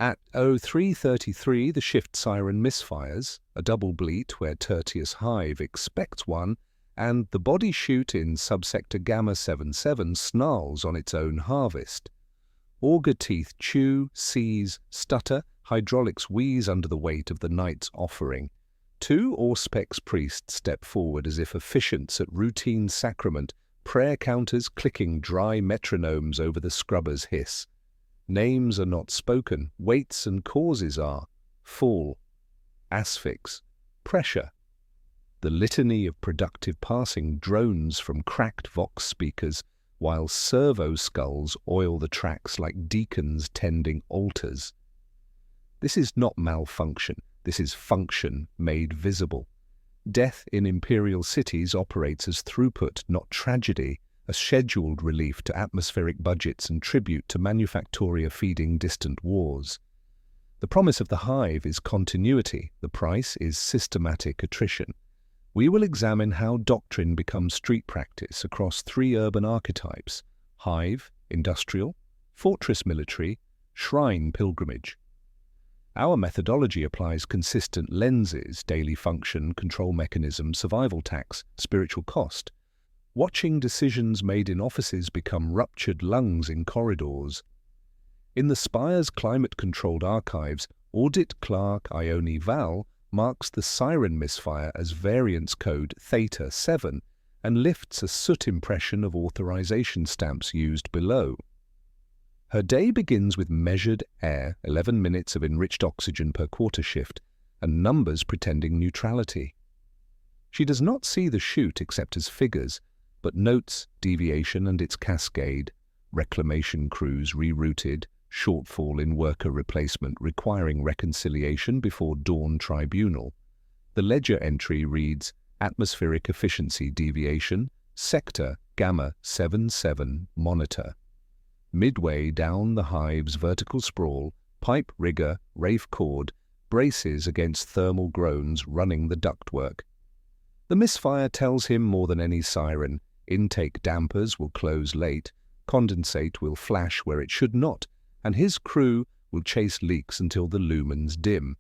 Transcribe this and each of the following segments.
At 0333, the shift siren misfires, a double bleat where Tertius Hive expects one, and the body chute in subsector Gamma 77 snarls on its own harvest. Auger teeth chew, seize, stutter, hydraulics wheeze under the weight of the night's offering. Two Auspex priests step forward as if officiants at routine sacrament, prayer counters clicking dry metronomes over the scrubber's hiss. Names are not spoken, weights and causes are. Fall, asphyx, pressure. The litany of productive passing drones from cracked vox speakers, while servo skulls oil the tracks like deacons tending altars. This is not malfunction, this is function made visible. Death in imperial cities operates as throughput, not tragedy, a scheduled relief to atmospheric budgets and tribute to manufactoria feeding distant wars. The promise of the hive is continuity, the price is systematic attrition. We will examine how doctrine becomes street practice across three urban archetypes: hive, industrial, fortress military, shrine pilgrimage. Our methodology applies consistent lenses: daily function, control mechanism, survival tax, spiritual cost. Watching decisions made in offices become ruptured lungs in corridors. In the Spires climate-controlled archives, Audit Clerk Ione Val marks the siren misfire as variance code Theta 7 and lifts a soot impression of authorization stamps used below. Her day begins with measured air, 11 minutes of enriched oxygen per quarter shift, and numbers pretending neutrality. She does not see the chute except as figures, but notes deviation and its cascade, reclamation crews rerouted, shortfall in worker replacement requiring reconciliation before dawn tribunal. The ledger entry reads, atmospheric efficiency deviation, sector Gamma 77 monitor. Midway down the hive's vertical sprawl, pipe rigger, Rafe cord, braces against thermal groans running the ductwork. The misfire tells him more than any siren: intake dampers will close late, condensate will flash where it should not, and his crew will chase leaks until the lumens dim.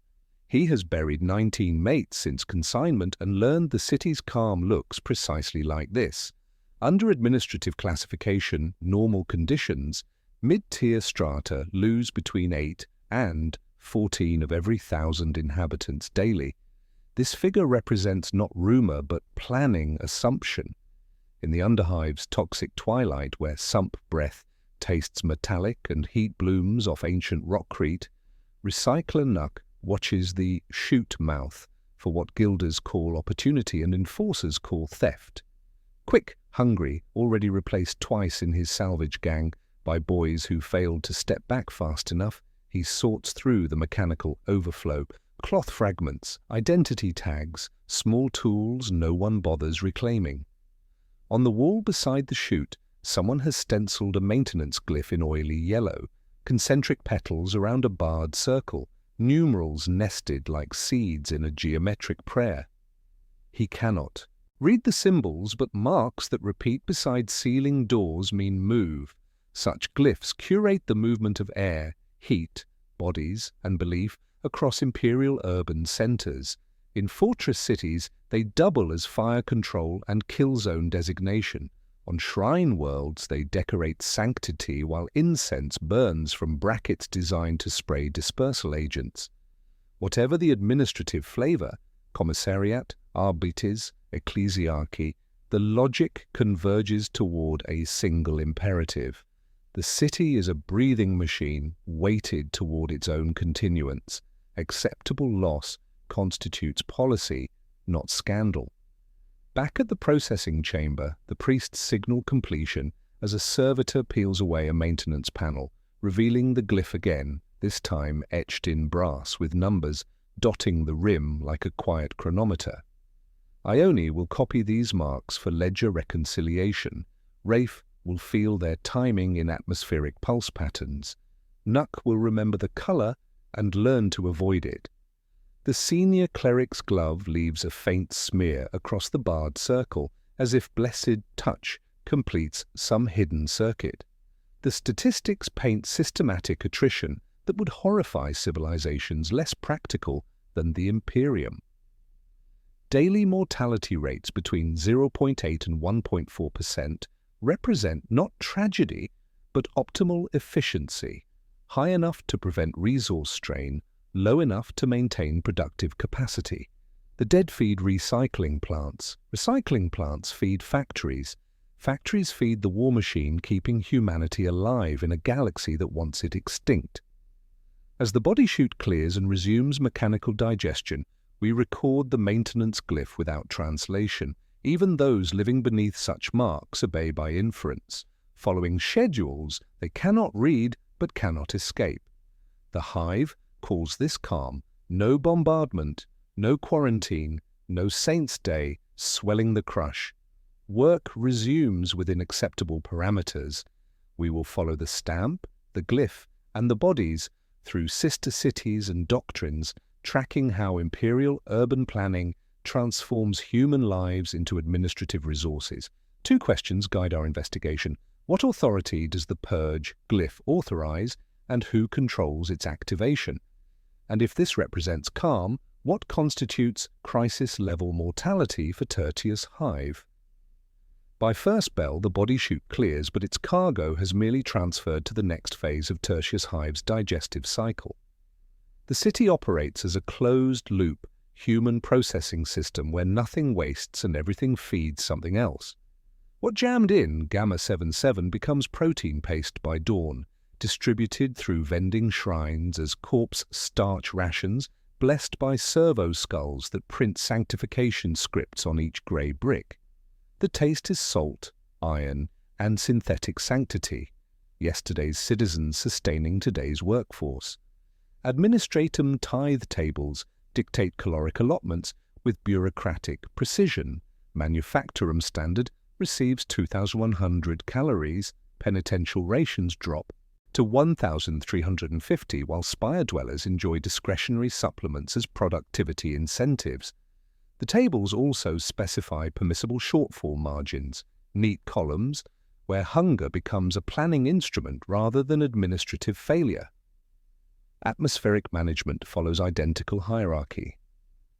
He has buried 19 mates since consignment and learned the city's calm looks precisely like this. Under administrative classification, normal conditions, mid-tier strata lose between 8 and 14 of every 1,000 inhabitants daily. This figure represents not rumor but planning assumption. In the underhive's toxic twilight, where sump breath tastes metallic and heat blooms off ancient rockcrete, Recycler Nuck watches the chute mouth for what guilders call opportunity and enforcers call theft. Quick, hungry, already replaced twice in his salvage gang by boys who failed to step back fast enough, he sorts through the mechanical overflow, cloth fragments, identity tags, small tools no one bothers reclaiming. On the wall beside the chute, someone has stenciled a maintenance glyph in oily yellow, concentric petals around a barred circle, numerals nested like seeds in a geometric prayer. He cannot read the symbols, but marks that repeat beside ceiling doors mean move. Such glyphs curate the movement of air, heat, bodies, and belief across imperial urban centers. In fortress cities, they double as fire control and kill zone designation. On shrine worlds, they decorate sanctity while incense burns from brackets designed to spray dispersal agents. Whatever the administrative flavor, commissariat, arbites, ecclesiarchy, the logic converges toward a single imperative. The city is a breathing machine weighted toward its own continuance. Acceptable loss constitutes policy, not scandal. Back at the processing chamber, the priests signal completion as a servitor peels away a maintenance panel, revealing the glyph again, this time etched in brass with numbers dotting the rim like a quiet chronometer. Ione will copy these marks for ledger reconciliation. Rafe will feel their timing in atmospheric pulse patterns. Nuck will remember the color and learn to avoid it. The senior cleric's glove leaves a faint smear across the barred circle, as if blessed touch completes some hidden circuit. The statistics paint systematic attrition, that would horrify civilizations less practical than the Imperium. Daily mortality rates between 0.8 and 1.4% represent not tragedy, but optimal efficiency, high enough to prevent resource strain, low enough to maintain productive capacity. The dead feed recycling plants. Recycling plants feed factories. Factories feed the war machine, keeping humanity alive in a galaxy that wants it extinct. As the body chute clears and resumes mechanical digestion, we record the maintenance glyph without translation. Even those living beneath such marks obey by inference. Following schedules they cannot read but cannot escape. The hive calls this calm: no bombardment, no quarantine, no saint's day, swelling the crush. Work resumes within acceptable parameters. We will follow the stamp, the glyph, and the bodies through sister cities and doctrines, tracking how imperial urban planning transforms human lives into administrative resources. 2 questions guide our investigation. What authority does the purge glyph authorize, and who controls its activation? And if this represents calm, what constitutes crisis-level mortality for Tertius Hive? By first bell, the body chute clears, but its cargo has merely transferred to the next phase of Tertius Hive's digestive cycle. The city operates as a closed-loop, human processing system where nothing wastes and everything feeds something else. What jammed in Gamma-77 becomes protein paste by dawn, distributed through vending shrines as corpse starch rations, blessed by servo skulls that print sanctification scripts on each grey brick. The taste is salt, iron, and synthetic sanctity, yesterday's citizens sustaining today's workforce. Administratum tithe tables dictate caloric allotments with bureaucratic precision. Manufacturum standard receives 2,100 calories, penitential rations drop to 1,350, while spire dwellers enjoy discretionary supplements as productivity incentives. The tables also specify permissible shortfall margins, neat columns, where hunger becomes a planning instrument rather than administrative failure. Atmospheric management follows identical hierarchy.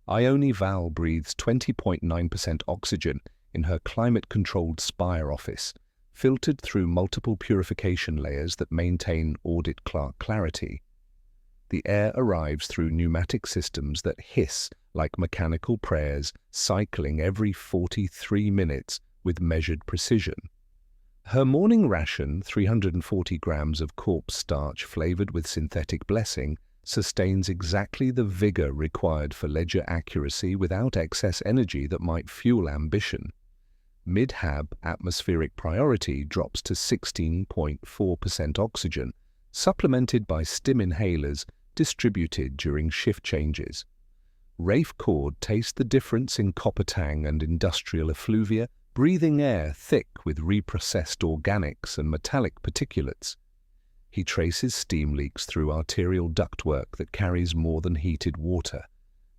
Ione Val breathes 20.9% oxygen in her climate-controlled spire office, filtered through multiple purification layers that maintain audit clerk clarity. The air arrives through pneumatic systems that hiss like mechanical prayers, cycling every 43 minutes with measured precision. Her morning ration, 340 grams of corpse starch flavored with synthetic blessing, sustains exactly the vigor required for ledger accuracy without excess energy that might fuel ambition. Mid-hab atmospheric priority drops to 16.4% oxygen, supplemented by stim inhalers distributed during shift changes. Rafe Cord tastes the difference in copper tang and industrial effluvia, breathing air thick with reprocessed organics and metallic particulates. He traces steam leaks through arterial ductwork that carries more than heated water.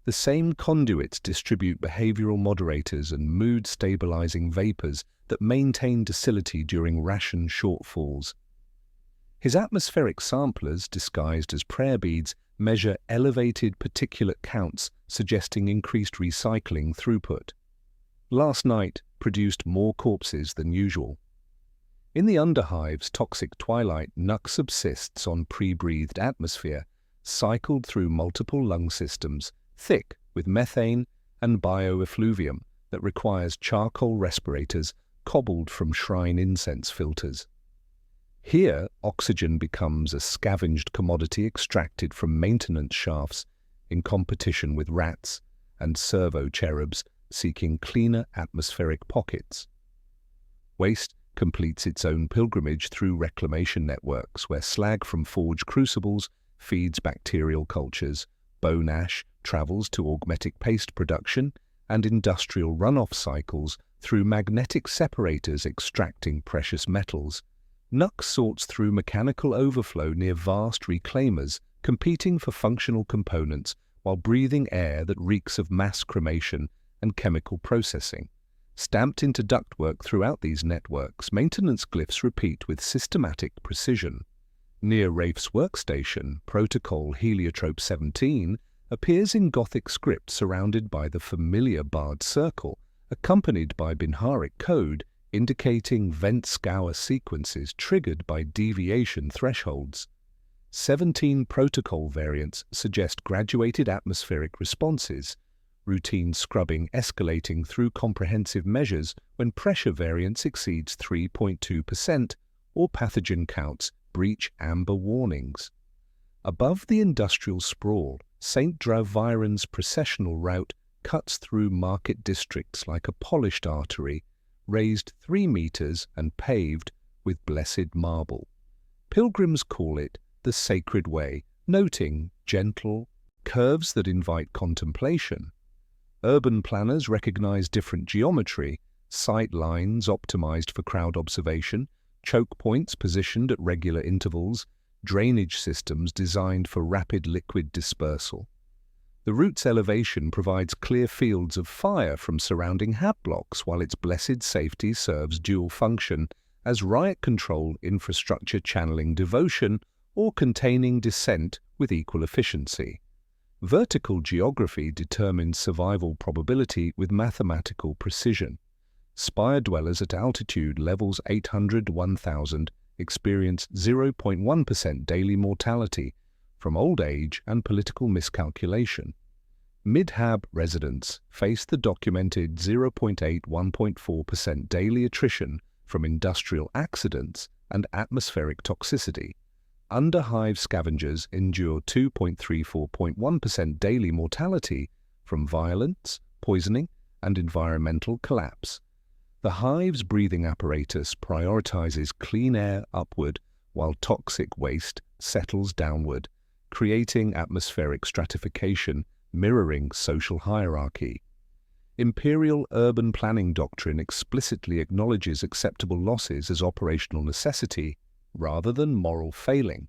The same conduits distribute behavioral moderators and mood-stabilizing vapors that maintain docility during ration shortfalls. His atmospheric samplers, disguised as prayer beads, measure elevated particulate counts, suggesting increased recycling throughput. Last night produced more corpses than usual. In the underhive's toxic twilight, Nuck subsists on pre-breathed atmosphere, cycled through multiple lung systems, thick with methane and bioeffluvium that requires charcoal respirators cobbled from shrine incense filters. Here, oxygen becomes a scavenged commodity extracted from maintenance shafts in competition with rats and servo cherubs seeking cleaner atmospheric pockets. Waste completes its own pilgrimage through reclamation networks where slag from forged crucibles feeds bacterial cultures, bone ash travels to augmetic paste production, and industrial runoff cycles through magnetic separators extracting precious metals. Nuck sorts through mechanical overflow near vast reclaimers, competing for functional components while breathing air that reeks of mass cremation and chemical processing. Stamped into ductwork throughout these networks, maintenance glyphs repeat with systematic precision. Near Rafe's workstation, protocol Heliotrope 17 appears in Gothic script surrounded by the familiar barred circle, accompanied by Binharic code indicating vent scour sequences triggered by deviation thresholds. 17 protocol variants suggest graduated atmospheric responses, routine scrubbing escalating through comprehensive measures when pressure variance exceeds 3.2% or pathogen counts breach amber warnings. Above the industrial sprawl, St. Drauviren's processional route cuts through market districts like a polished artery, raised 3 meters and paved with blessed marble. Pilgrims call it the Sacred Way, noting gentle curves that invite contemplation. Urban planners recognize different geometry, sight lines optimized for crowd observation, choke points positioned at regular intervals, drainage systems designed for rapid liquid dispersal. The route's elevation provides clear fields of fire from surrounding hab blocks, while its blessed safety serves dual function as riot control infrastructure channeling devotion or containing dissent with equal efficiency. Vertical geography determines survival probability with mathematical precision. Spire dwellers at altitude levels 800-1000 experience 0.1% daily mortality from old age and political miscalculation. Mid-hab residents face the documented 0.8–1.4% daily attrition from industrial accidents and atmospheric toxicity. Under-hive scavengers endure 2.34–1% daily mortality from violence, poisoning, and environmental collapse. The hive's breathing apparatus prioritizes clean air upward while toxic waste settles downward, creating atmospheric stratification mirroring social hierarchy. Imperial urban planning doctrine explicitly acknowledges acceptable losses as operational necessity rather than moral failing.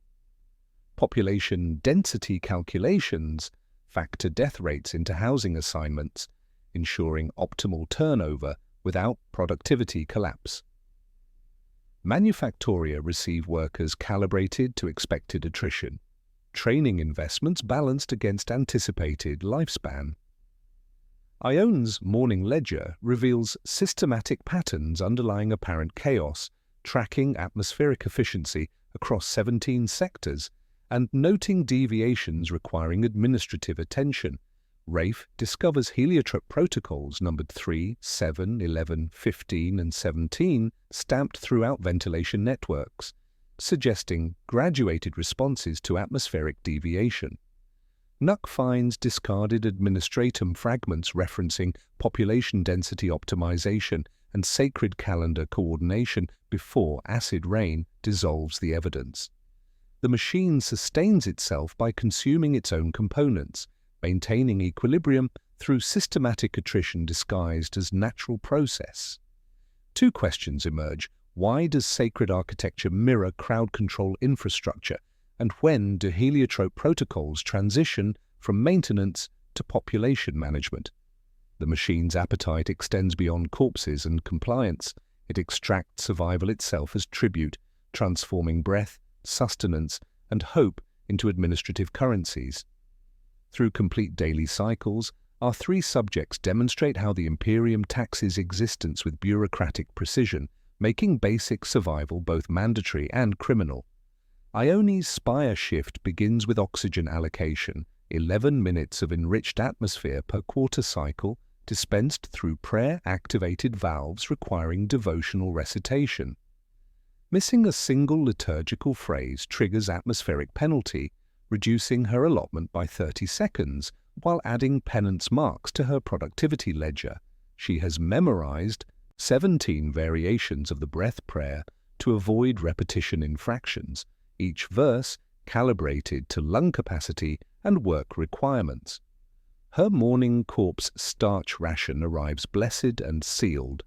Population density calculations factor death rates into housing assignments, ensuring optimal turnover without productivity collapse. Manufactoria receive workers calibrated to expected attrition, training investments balanced against anticipated lifespan. Ion's morning ledger reveals systematic patterns underlying apparent chaos, tracking atmospheric efficiency across 17 sectors and noting deviations requiring administrative attention. Rafe discovers heliotrope protocols numbered 3, 7, 11, 15, and 17 stamped throughout ventilation networks, suggesting graduated responses to atmospheric deviation. Nuck finds discarded administratum fragments referencing population density optimization and sacred calendar coordination before acid rain dissolves the evidence. The machine sustains itself by consuming its own components, maintaining equilibrium through systematic attrition disguised as natural process. 2 questions emerge. Why does sacred architecture mirror crowd control infrastructure? And when do heliotrope protocols transition from maintenance to population management? The machine's appetite extends beyond corpses and compliance. It extracts survival itself as tribute, transforming breath, sustenance, and hope into administrative currencies. Through complete daily cycles, our 3 subjects demonstrate how the Imperium taxes existence with bureaucratic precision, making basic survival both mandatory and criminal. Ione's spire shift begins with oxygen allocation, 11 minutes of enriched atmosphere per quarter cycle, dispensed through prayer-activated valves requiring devotional recitation. Missing a single liturgical phrase triggers atmospheric penalty, reducing her allotment by 30 seconds, while adding penance marks to her productivity ledger. She has memorized 17 variations of the breath prayer to avoid repetition infractions, each verse calibrated to lung capacity and work requirements. Her morning corpse starch ration arrives blessed and sealed,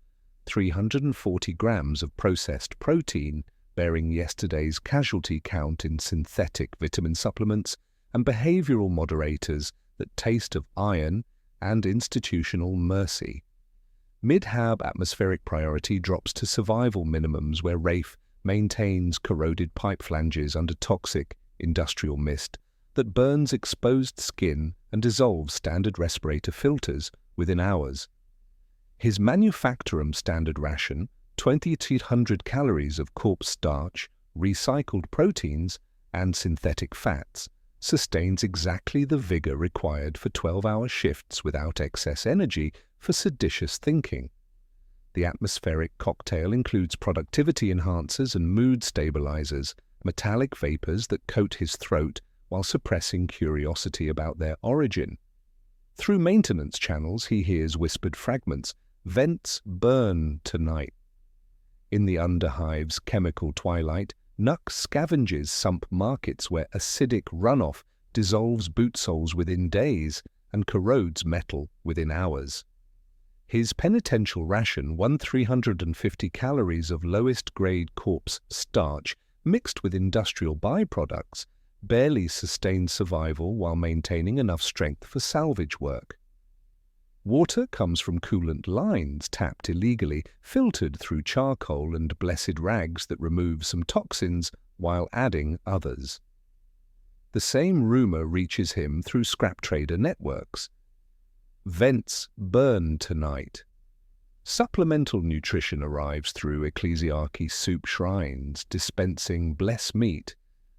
340 grams of processed protein, bearing yesterday's casualty count in synthetic vitamin supplements and behavioral moderators that taste of iron and institutional mercy. Mid-hab atmospheric priority drops to survival minimums where Rafe maintains corroded pipe flanges under toxic industrial mist that burns exposed skin and dissolves standard respirator filters within hours. His manufacturum standard ration, 2,800 calories of corpse starch, recycled proteins, and synthetic fats, sustains exactly the vigor required for 12-hour shifts without excess energy for seditious thinking. The atmospheric cocktail includes productivity enhancers and mood stabilizers, metallic vapors that coat his throat while suppressing curiosity about their origin. Through maintenance channels, he hears whispered fragments, "Vents burn tonight." In the underhive's chemical twilight, Nuck scavenges sump markets where acidic runoff dissolves boot soles within days and corrodes metal within hours. His penitential ration, 1,350 calories of lowest-grade corpse starch mixed with industrial byproducts, barely sustains survival while maintaining enough strength for salvage work. Water comes from coolant lines tapped illegally, filtered through charcoal and blessed rags that remove some toxins while adding others. The same rumor reaches him through scrap trader networks. Vents burn tonight. Supplemental nutrition arrives through ecclesiarchy soup shrines, dispensing bless meat,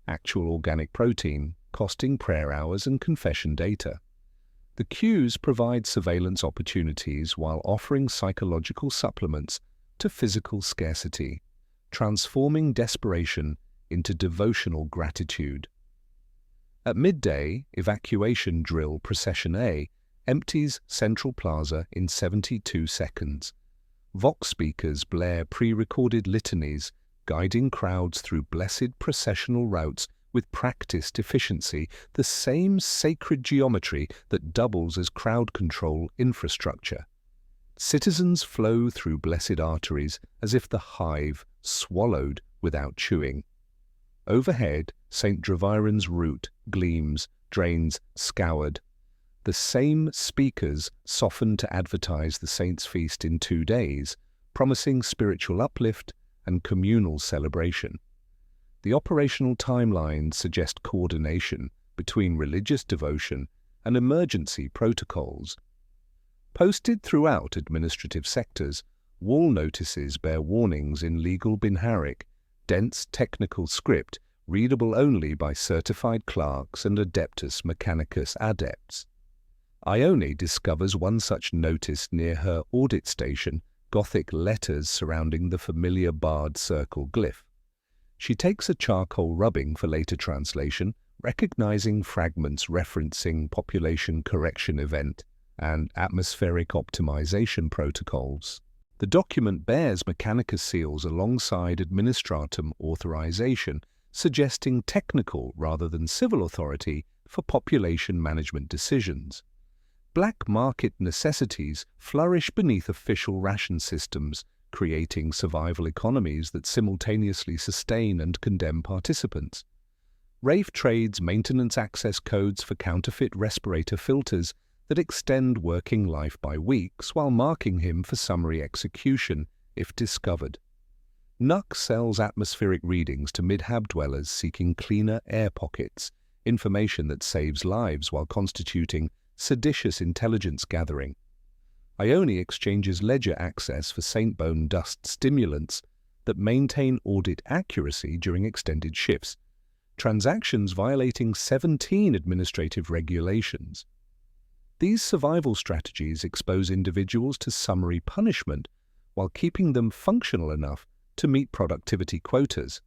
actual organic protein, costing prayer hours and confession data. The queues provide surveillance opportunities while offering psychological supplements to physical scarcity, transforming desperation into devotional gratitude. At midday, evacuation drill Procession A empties Central Plaza in 72 seconds. Vox speakers blare pre-recorded litanies, guiding crowds through blessed processional routes with practiced efficiency, the same sacred geometry that doubles as crowd control infrastructure. Citizens flow through blessed arteries as if the hive swallowed without chewing. Overhead, St. Draviron's route gleams, drains scoured. The same speakers soften to advertise the saint's feast in 2 days, promising spiritual uplift and communal celebration. The operational timelines suggest coordination between religious devotion and emergency protocols. Posted throughout administrative sectors, wall notices bear warnings in legal Binharic, dense technical script readable only by certified clerks and adeptus mechanicus adepts. Ione discovers one such notice near her audit station, Gothic letters surrounding the familiar barred circle glyph. She takes a charcoal rubbing for later translation, recognizing fragments referencing population correction event and atmospheric optimization protocols. The document bears Mechanicus seals alongside administratum authorization, suggesting technical rather than civil authority for population management decisions. Black market necessities flourish beneath official ration systems, creating survival economies that simultaneously sustain and condemn participants. Rafe trades maintenance access codes for counterfeit respirator filters that extend working life by weeks while marking him for summary execution if discovered. Nuck sells atmospheric readings to mid-hab dwellers seeking cleaner air pockets, information that saves lives while constituting seditious intelligence gathering. Ione exchanges ledger access for Saint Bone dust stimulants that maintain audit accuracy during extended shifts, transactions violating 17 administrative regulations. These survival strategies expose individuals to summary punishment while keeping them functional enough to meet productivity quotas.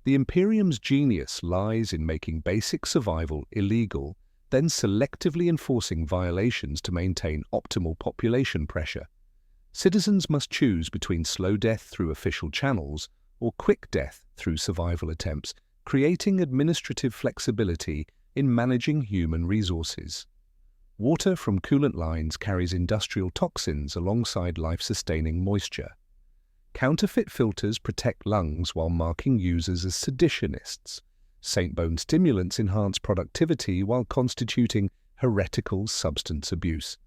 The Imperium's genius lies in making basic survival illegal, then selectively enforcing violations to maintain optimal population pressure. Citizens must choose between slow death through official channels or quick death through survival attempts, creating administrative flexibility in managing human resources. Water from coolant lines carries industrial toxins alongside life-sustaining moisture. Counterfeit filters protect lungs while marking users as seditionists. Saint Bone stimulants enhance productivity while constituting heretical substance abuse.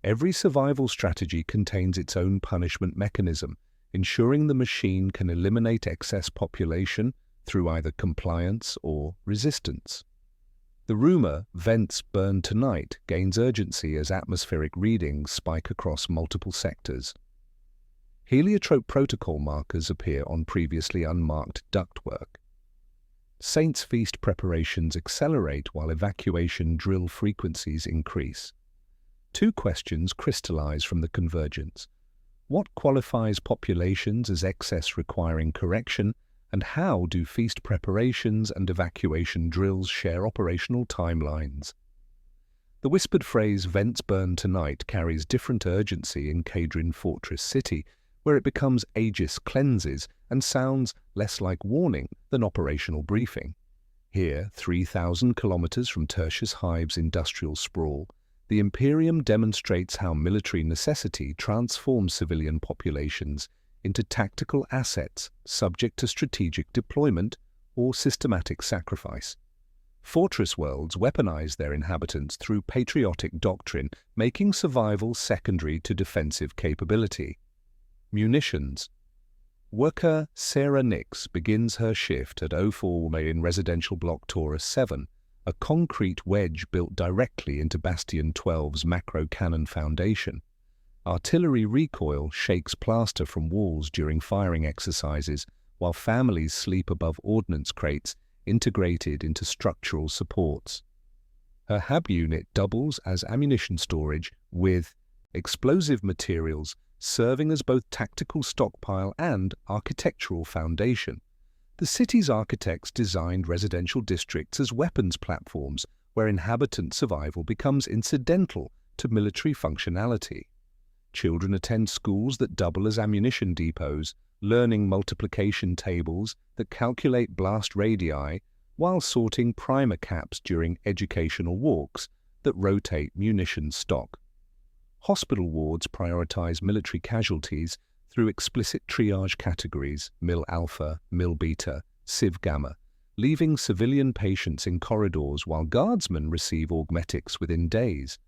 Every survival strategy contains its own punishment mechanism, ensuring the machine can eliminate excess population through either compliance or resistance. The rumor, "Vents burn tonight," gains urgency as atmospheric readings spike across multiple sectors. Heliotrope protocol markers appear on previously unmarked ductwork. Saints' Feast preparations accelerate while evacuation drill frequencies increase. Two questions crystallize from the convergence. What qualifies populations as excess requiring correction, and how do feast preparations and evacuation drills share operational timelines? The whispered phrase "Vents burn tonight" carries different urgency in Cadrin Fortress City, where it becomes Aegis cleanses and sounds less like warning than operational briefing. Here, 3,000 kilometers from Tertius Hive's industrial sprawl, the Imperium demonstrates how military necessity transforms civilian populations into tactical assets subject to strategic deployment or systematic sacrifice. Fortress worlds weaponize their inhabitants through patriotic doctrine, making survival secondary to defensive capability. Munitions. Worker Sarah Nix begins her shift at 04 in residential block Taurus 7, a concrete wedge built directly into Bastion 12's macro cannon foundation. Artillery recoil shakes plaster from walls during firing exercises, while families sleep above ordnance crates integrated into structural supports. Her HAB unit doubles as ammunition storage, with explosive materials serving as both tactical stockpile and architectural foundation. The city's architects designed residential districts as weapons platforms where inhabitant survival becomes incidental to military functionality. Children attend schools that double as ammunition depots, learning multiplication tables that calculate blast radii while sorting primer caps during educational walks that rotate munition stock. Hospital wards prioritize military casualties through explicit triage categories, Mil Alpha, Mil Beta, Civ Gamma, leaving civilian patients in corridors while guardsmen receive augmetics within days.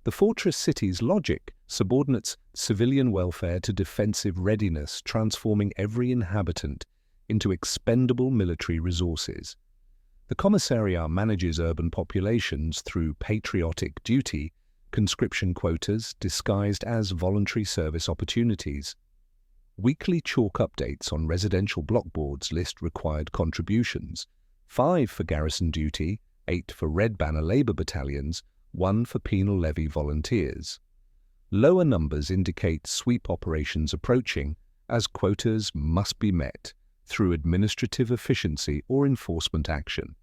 The fortress city's logic subordinates civilian welfare to defensive readiness, transforming every inhabitant into expendable military resources. The commissariat manages urban populations through patriotic duty, conscription quotas disguised as voluntary service opportunities. Weekly chalk updates on residential blockboards list required contributions, 5 for garrison duty, 8 for Red Banner Labour battalions, 1 for penal levy volunteers. Lower numbers indicate sweep operations approaching, as quotas must be met through administrative efficiency or enforcement action.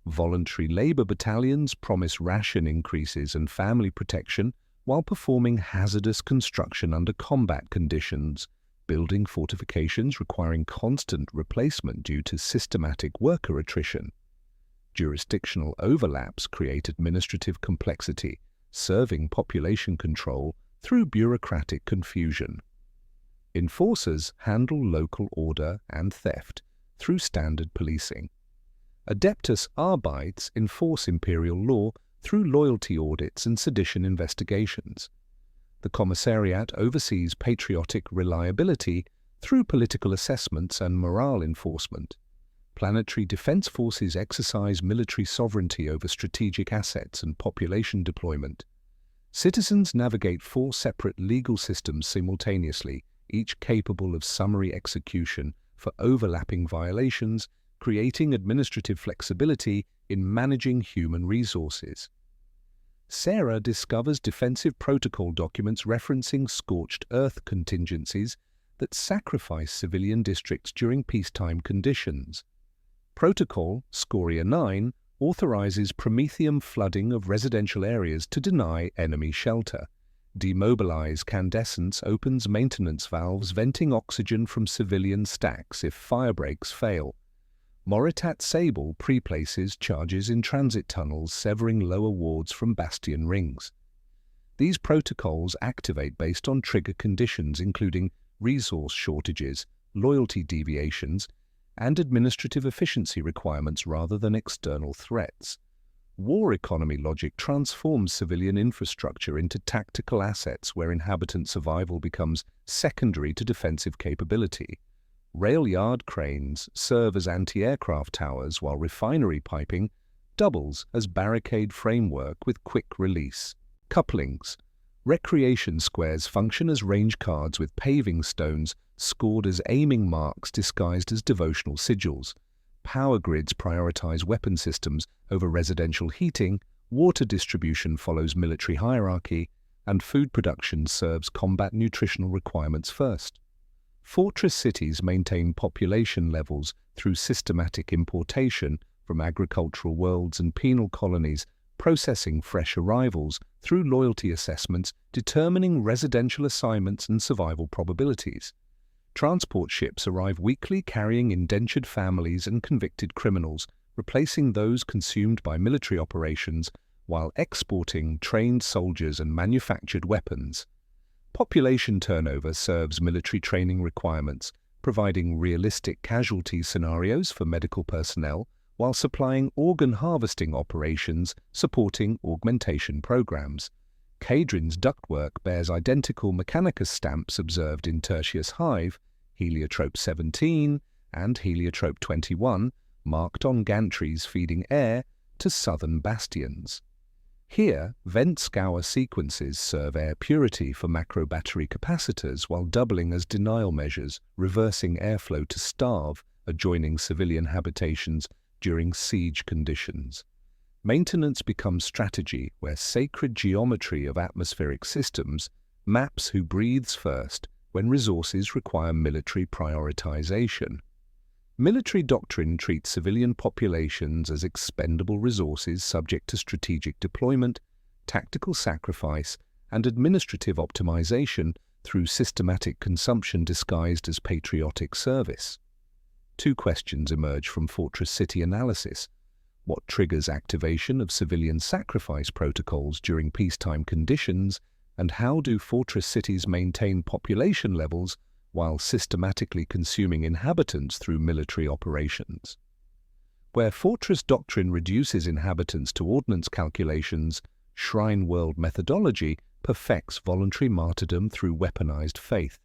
Voluntary labour battalions promise ration increases and family protection while performing hazardous construction under combat conditions, building fortifications requiring constant replacement due to systematic worker attrition. Jurisdictional overlaps create administrative complexity, serving population control through bureaucratic confusion. Enforcers handle local order and theft through standard policing. Adeptus Arbites enforce imperial law through loyalty audits and sedition investigations. The commissariat oversees patriotic reliability through political assessments and morale enforcement. Planetary defense forces exercise military sovereignty over strategic assets and population deployment. Citizens navigate 4 separate legal systems simultaneously, each capable of summary execution for overlapping violations, creating administrative flexibility in managing human resources. Sarah discovers defensive protocol documents referencing scorched earth contingencies that sacrifice civilian districts during peacetime conditions. Protocol Scoria 9 authorizes promethium flooding of residential areas to deny enemy shelter. Demobilize Candescence opens maintenance valves venting oxygen from civilian stacks if firebreaks fail. Moritat Sable preplaces charges in transit tunnels severing lower wards from bastion rings. These protocols activate based on trigger conditions including resource shortages, loyalty deviations, and administrative efficiency requirements rather than external threats. War economy logic transforms civilian infrastructure into tactical assets where inhabitant survival becomes secondary to defensive capability. Rail yard cranes serve as anti-aircraft towers, while refinery piping doubles as barricade framework with quick release. Couplings. Recreation squares function as range cards with paving stones scored as aiming marks disguised as devotional sigils. Power grids prioritize weapon systems over residential heating, water distribution follows military hierarchy, and food production serves combat nutritional requirements first. Fortress cities maintain population levels through systematic importation from agricultural worlds and penal colonies, processing fresh arrivals through loyalty assessments, determining residential assignments and survival probabilities. Transport ships arrive weekly carrying indentured families and convicted criminals, replacing those consumed by military operations, while exporting trained soldiers and manufactured weapons. Population turnover serves military training requirements, providing realistic casualty scenarios for medical personnel, while supplying organ harvesting operations supporting augmentation programs. Cadrin's ductwork bears identical Mechanicus stamps observed in Tertius Hive, heliotrope 17 and heliotrope 21, marked on gantries feeding air to southern bastions. Here, vent scour sequences serve air purity for macro battery capacitors while doubling as denial measures, reversing airflow to starve adjoining civilian habitations during siege conditions. Maintenance becomes strategy where sacred geometry of atmospheric systems maps who breathes first when resources require military prioritization. Military doctrine treats civilian populations as expendable resources subject to strategic deployment, tactical sacrifice, and administrative optimization through systematic consumption disguised as patriotic service. Two questions emerge from Fortress City analysis. What triggers activation of civilian sacrifice protocols during peacetime conditions, and how do fortress cities maintain population levels while systematically consuming inhabitants through military operations? Where fortress doctrine reduces inhabitants to ordnance calculations, Shrine World methodology perfects voluntary martyrdom through weaponized faith.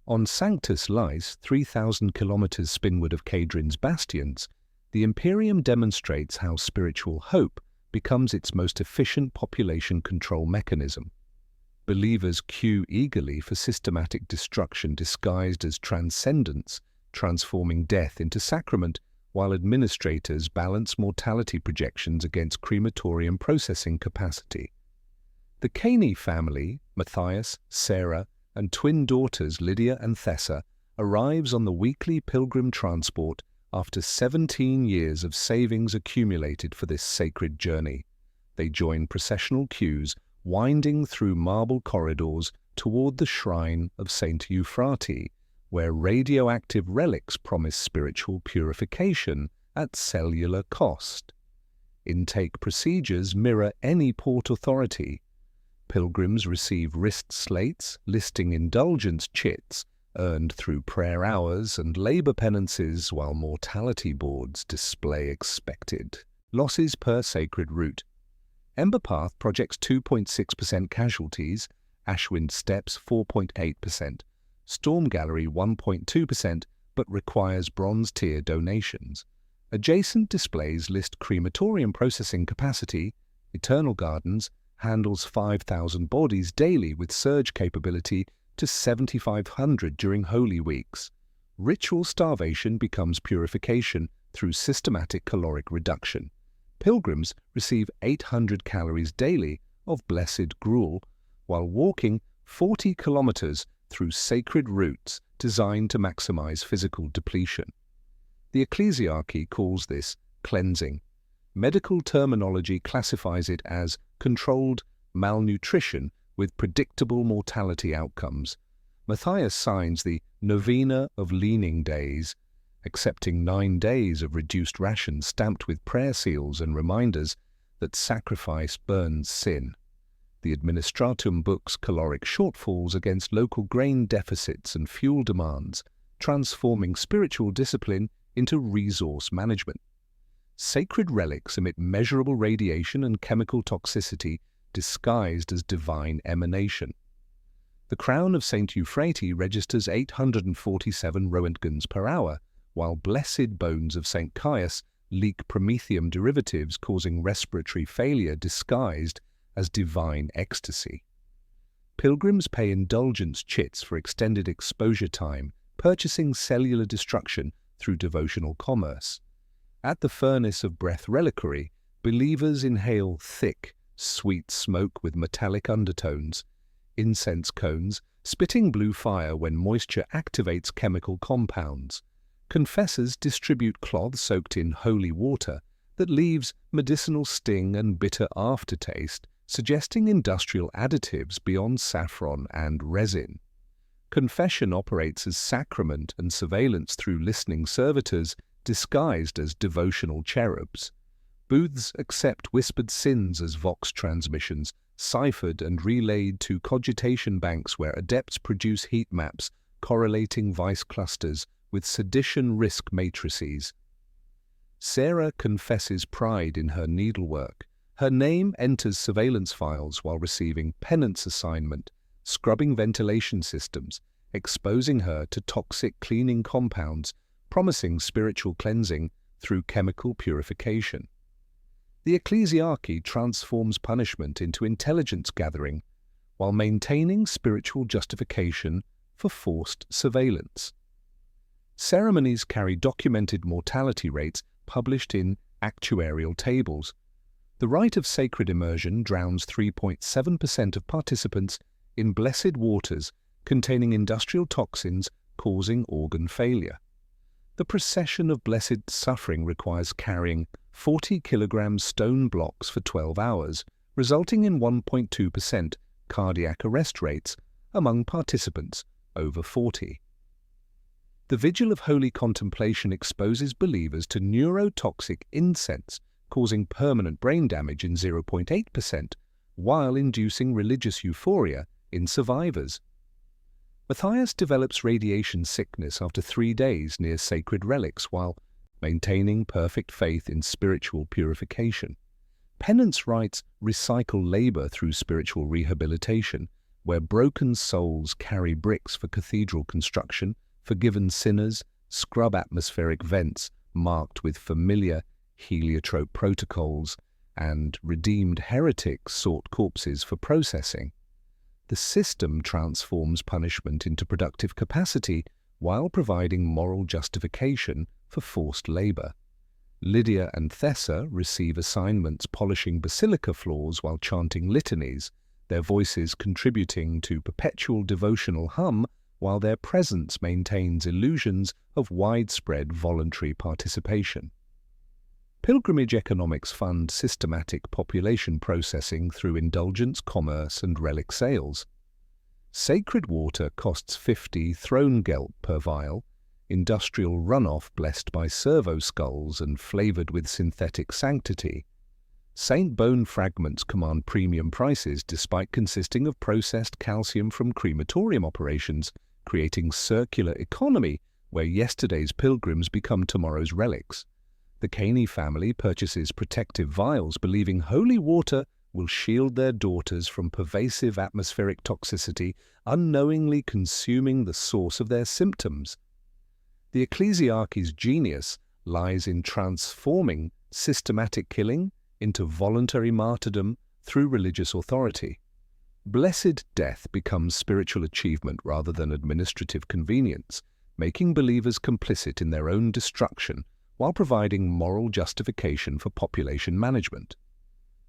On Sanctus Lais, 3,000 kilometers spinward of Cadrin's bastions, the Imperium demonstrates how spiritual hope becomes its most efficient population control mechanism. Believers queue eagerly for systematic destruction disguised as transcendence, transforming death into sacrament, while administrators balance mortality projections against crematorium processing capacity. The Caney family, Matthias, Sarah, and twin daughters Lydia and Thessa, arrives on the weekly pilgrim transport after 17 years of savings accumulated for this sacred journey. They join processional queues winding through marble corridors toward the shrine of Saint Euphrate, where radioactive relics promise spiritual purification at cellular cost. Intake procedures mirror any port authority. Pilgrims receive wrist slates listing indulgence chits earned through prayer hours and labor penances, while mortality boards display expected losses per sacred route. Emberpath projects 2.6% casualties, Ashwind Steps 4.8%, Storm Gallery 1.2%, but requires bronze tier donations. Adjacent displays list crematorium processing capacity. Eternal Gardens handles 5,000 bodies daily with surge capability to 7,500 during Holy Weeks. Ritual starvation becomes purification through systematic caloric reduction. Pilgrims receive 800 calories daily of blessed gruel, while walking 40 kilometers through sacred routes designed to maximize physical depletion. The ecclesiarchy calls this cleansing. Medical terminology classifies it as controlled malnutrition with predictable mortality outcomes. Matthias signs the Novena of Leaning Days, accepting 9 days of reduced rations stamped with prayer seals and reminders that sacrifice burns sin. The Administratum books caloric shortfalls against local grain deficits and fuel demands, transforming spiritual discipline into resource management. Sacred relics emit measurable radiation and chemical toxicity disguised as divine emanation. The crown of St. Euphrates registers 847 roentgens per hour, while blessed bones of St. Caius leak promethium derivatives causing respiratory failure disguised as divine ecstasy. Pilgrims pay indulgence chits for extended exposure time, purchasing cellular destruction through devotional commerce. At the furnace of breath reliquary, believers inhale thick, sweet smoke with metallic undertones, incense cones, spitting blue fire when moisture activates chemical compounds. Confessors distribute cloths soaked in holy water that leaves medicinal sting and bitter aftertaste, suggesting industrial additives beyond saffron and resin. Confession operates as sacrament and surveillance through listening servitors disguised as devotional cherubs. Booths accept whispered sins as vox transmissions, ciphered and relayed to cogitation banks where adepts produce heat maps correlating vice clusters with sedition risk matrices. Sarah confesses pride in her needlework. Her name enters surveillance files while receiving penance assignment, scrubbing ventilation systems, exposing her to toxic cleaning compounds, promising spiritual cleansing through chemical purification. The ecclesiarchy transforms punishment into intelligence gathering while maintaining spiritual justification for forced surveillance. Ceremonies carry documented mortality rates published in actuarial tables. The rite of sacred immersion drowns 3.7% of participants in blessed waters containing industrial toxins causing organ failure. The procession of blessed suffering requires carrying 40-kilogram stone blocks for 12 hours, resulting in 1.2% cardiac arrest rates among participants over 40. The Vigil of Holy Contemplation exposes believers to neurotoxic incense, causing permanent brain damage in 0.8%, while inducing religious euphoria in survivors. Matthias develops radiation sickness after 3 days near sacred relics while maintaining perfect faith in spiritual purification. Penance rites recycle labor through spiritual rehabilitation, where broken souls carry bricks for cathedral construction, forgiven sinners scrub atmospheric vents marked with familiar heliotrope protocols, and redeemed heretics sort corpses for processing. The system transforms punishment into productive capacity while providing moral justification for forced labor. Lydia and Thessa receive assignments polishing basilica floors while chanting litanies, their voices contributing to perpetual devotional hum while their presence maintains illusions of widespread voluntary participation. Pilgrimage economics fund systematic population processing through indulgence, commerce, and relic sales. Sacred water costs 50 throne geld per vial, industrial runoff blessed by servo skulls and flavored with synthetic sanctity. Saint bone fragments command premium prices despite consisting of processed calcium from crematorium operations, creating circular economy where yesterday's pilgrims become tomorrow's relics. The Caney family purchases protective vials believing holy water will shield their daughters from pervasive atmospheric toxicity, unknowingly consuming the source of their symptoms. The ecclesiarchy's genius lies in transforming systematic killing into voluntary martyrdom through religious authority. Blessed death becomes spiritual achievement rather than administrative convenience, making believers complicit in their own destruction while providing moral justification for population management.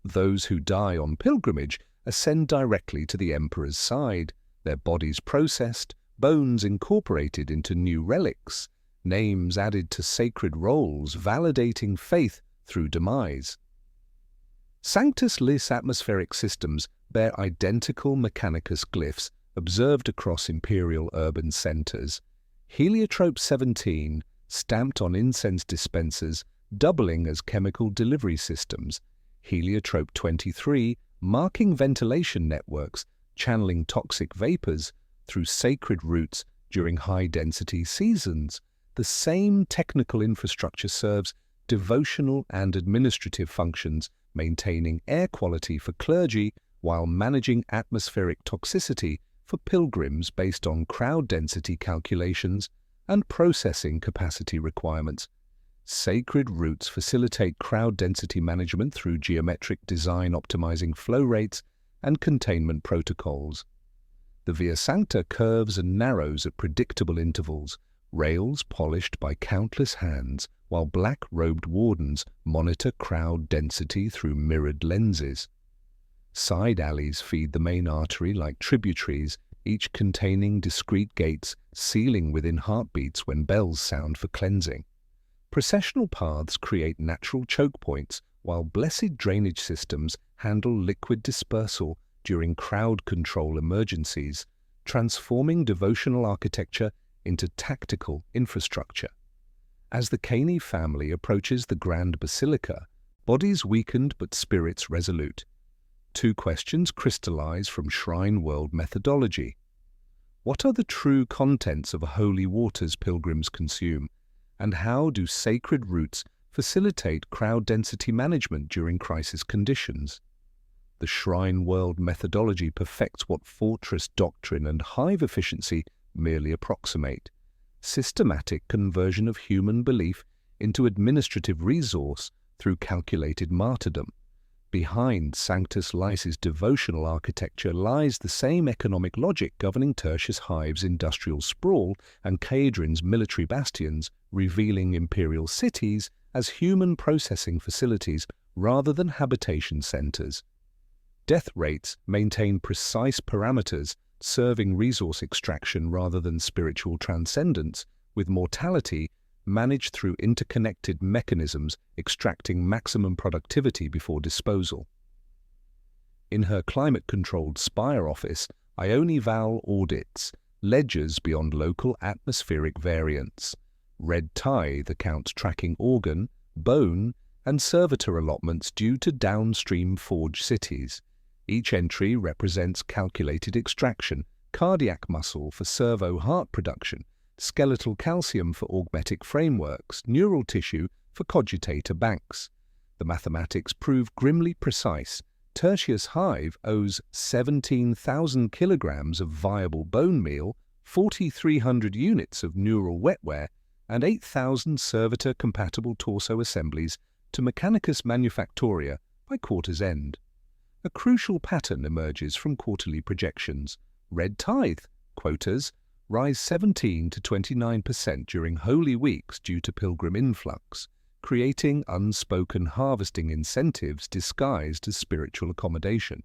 Those who die on pilgrimage ascend directly to the emperor's side, their bodies processed, bones incorporated into new relics, names added to sacred rolls, validating faith through demise. Sanctus Lis atmospheric systems bear identical Mechanicus glyphs observed across imperial urban centers. Heliotrope 17, stamped on incense dispensers, doubling as chemical delivery systems. Heliotrope 23, marking ventilation networks, channeling toxic vapors through sacred routes during high-density seasons. The same technical infrastructure serves devotional and administrative functions, maintaining air quality for clergy while managing atmospheric toxicity for pilgrims based on crowd density calculations and processing capacity requirements. Sacred routes facilitate crowd density management through geometric design optimizing flow rates and containment protocols. The Via Sancta curves and narrows at predictable intervals, rails polished by countless hands, while black-robed wardens monitor crowd density through mirrored lenses. Side alleys feed the main artery like tributaries, each containing discrete gates sealing within heartbeats when bells sound for cleansing. Processional paths create natural choke points, while blessed drainage systems handle liquid dispersal during crowd control emergencies, transforming devotional architecture into tactical infrastructure. As the Caney family approaches the Grand Basilica, bodies weakened but spirits resolute. Two questions crystallize from Shrine World methodology. What are the true contents of holy waters pilgrims consume, and how do sacred routes facilitate crowd density management during crisis conditions? The Shrine World methodology perfects what fortress doctrine and hive efficiency merely approximate: systematic conversion of human belief into administrative resource through calculated martyrdom. Behind Sanctus Lae's devotional architecture lies the same economic logic governing Tertius Hive's industrial sprawl and Caedron's military bastions, revealing imperial cities as human processing facilities rather than habitation centers. Death rates maintain precise parameters, serving resource extraction rather than spiritual transcendence, with mortality managed through interconnected mechanisms extracting maximum productivity before disposal. In her climate-controlled spire office, Ione Val audits ledgers beyond local atmospheric variance. Red tithe accounts tracking organ, bone, and servitor allotments due to downstream forge cities. Each entry represents calculated extraction, cardiac muscle for servo heart production, skeletal calcium for augmetic frameworks, neural tissue for cogitator banks. The mathematics prove grimly precise. Tertius Hive owes 17,000 kilograms of viable bone meal, 4,300 units of neural wetware, and 8,000 servitor-compatible torso assemblies to Mechanicus Manufactoria by quarter's end. A crucial pattern emerges from quarterly projections. Red tithe quotas rise 17 to 29% during Holy Weeks due to pilgrim influx, creating unspoken harvesting incentives disguised as spiritual accommodation.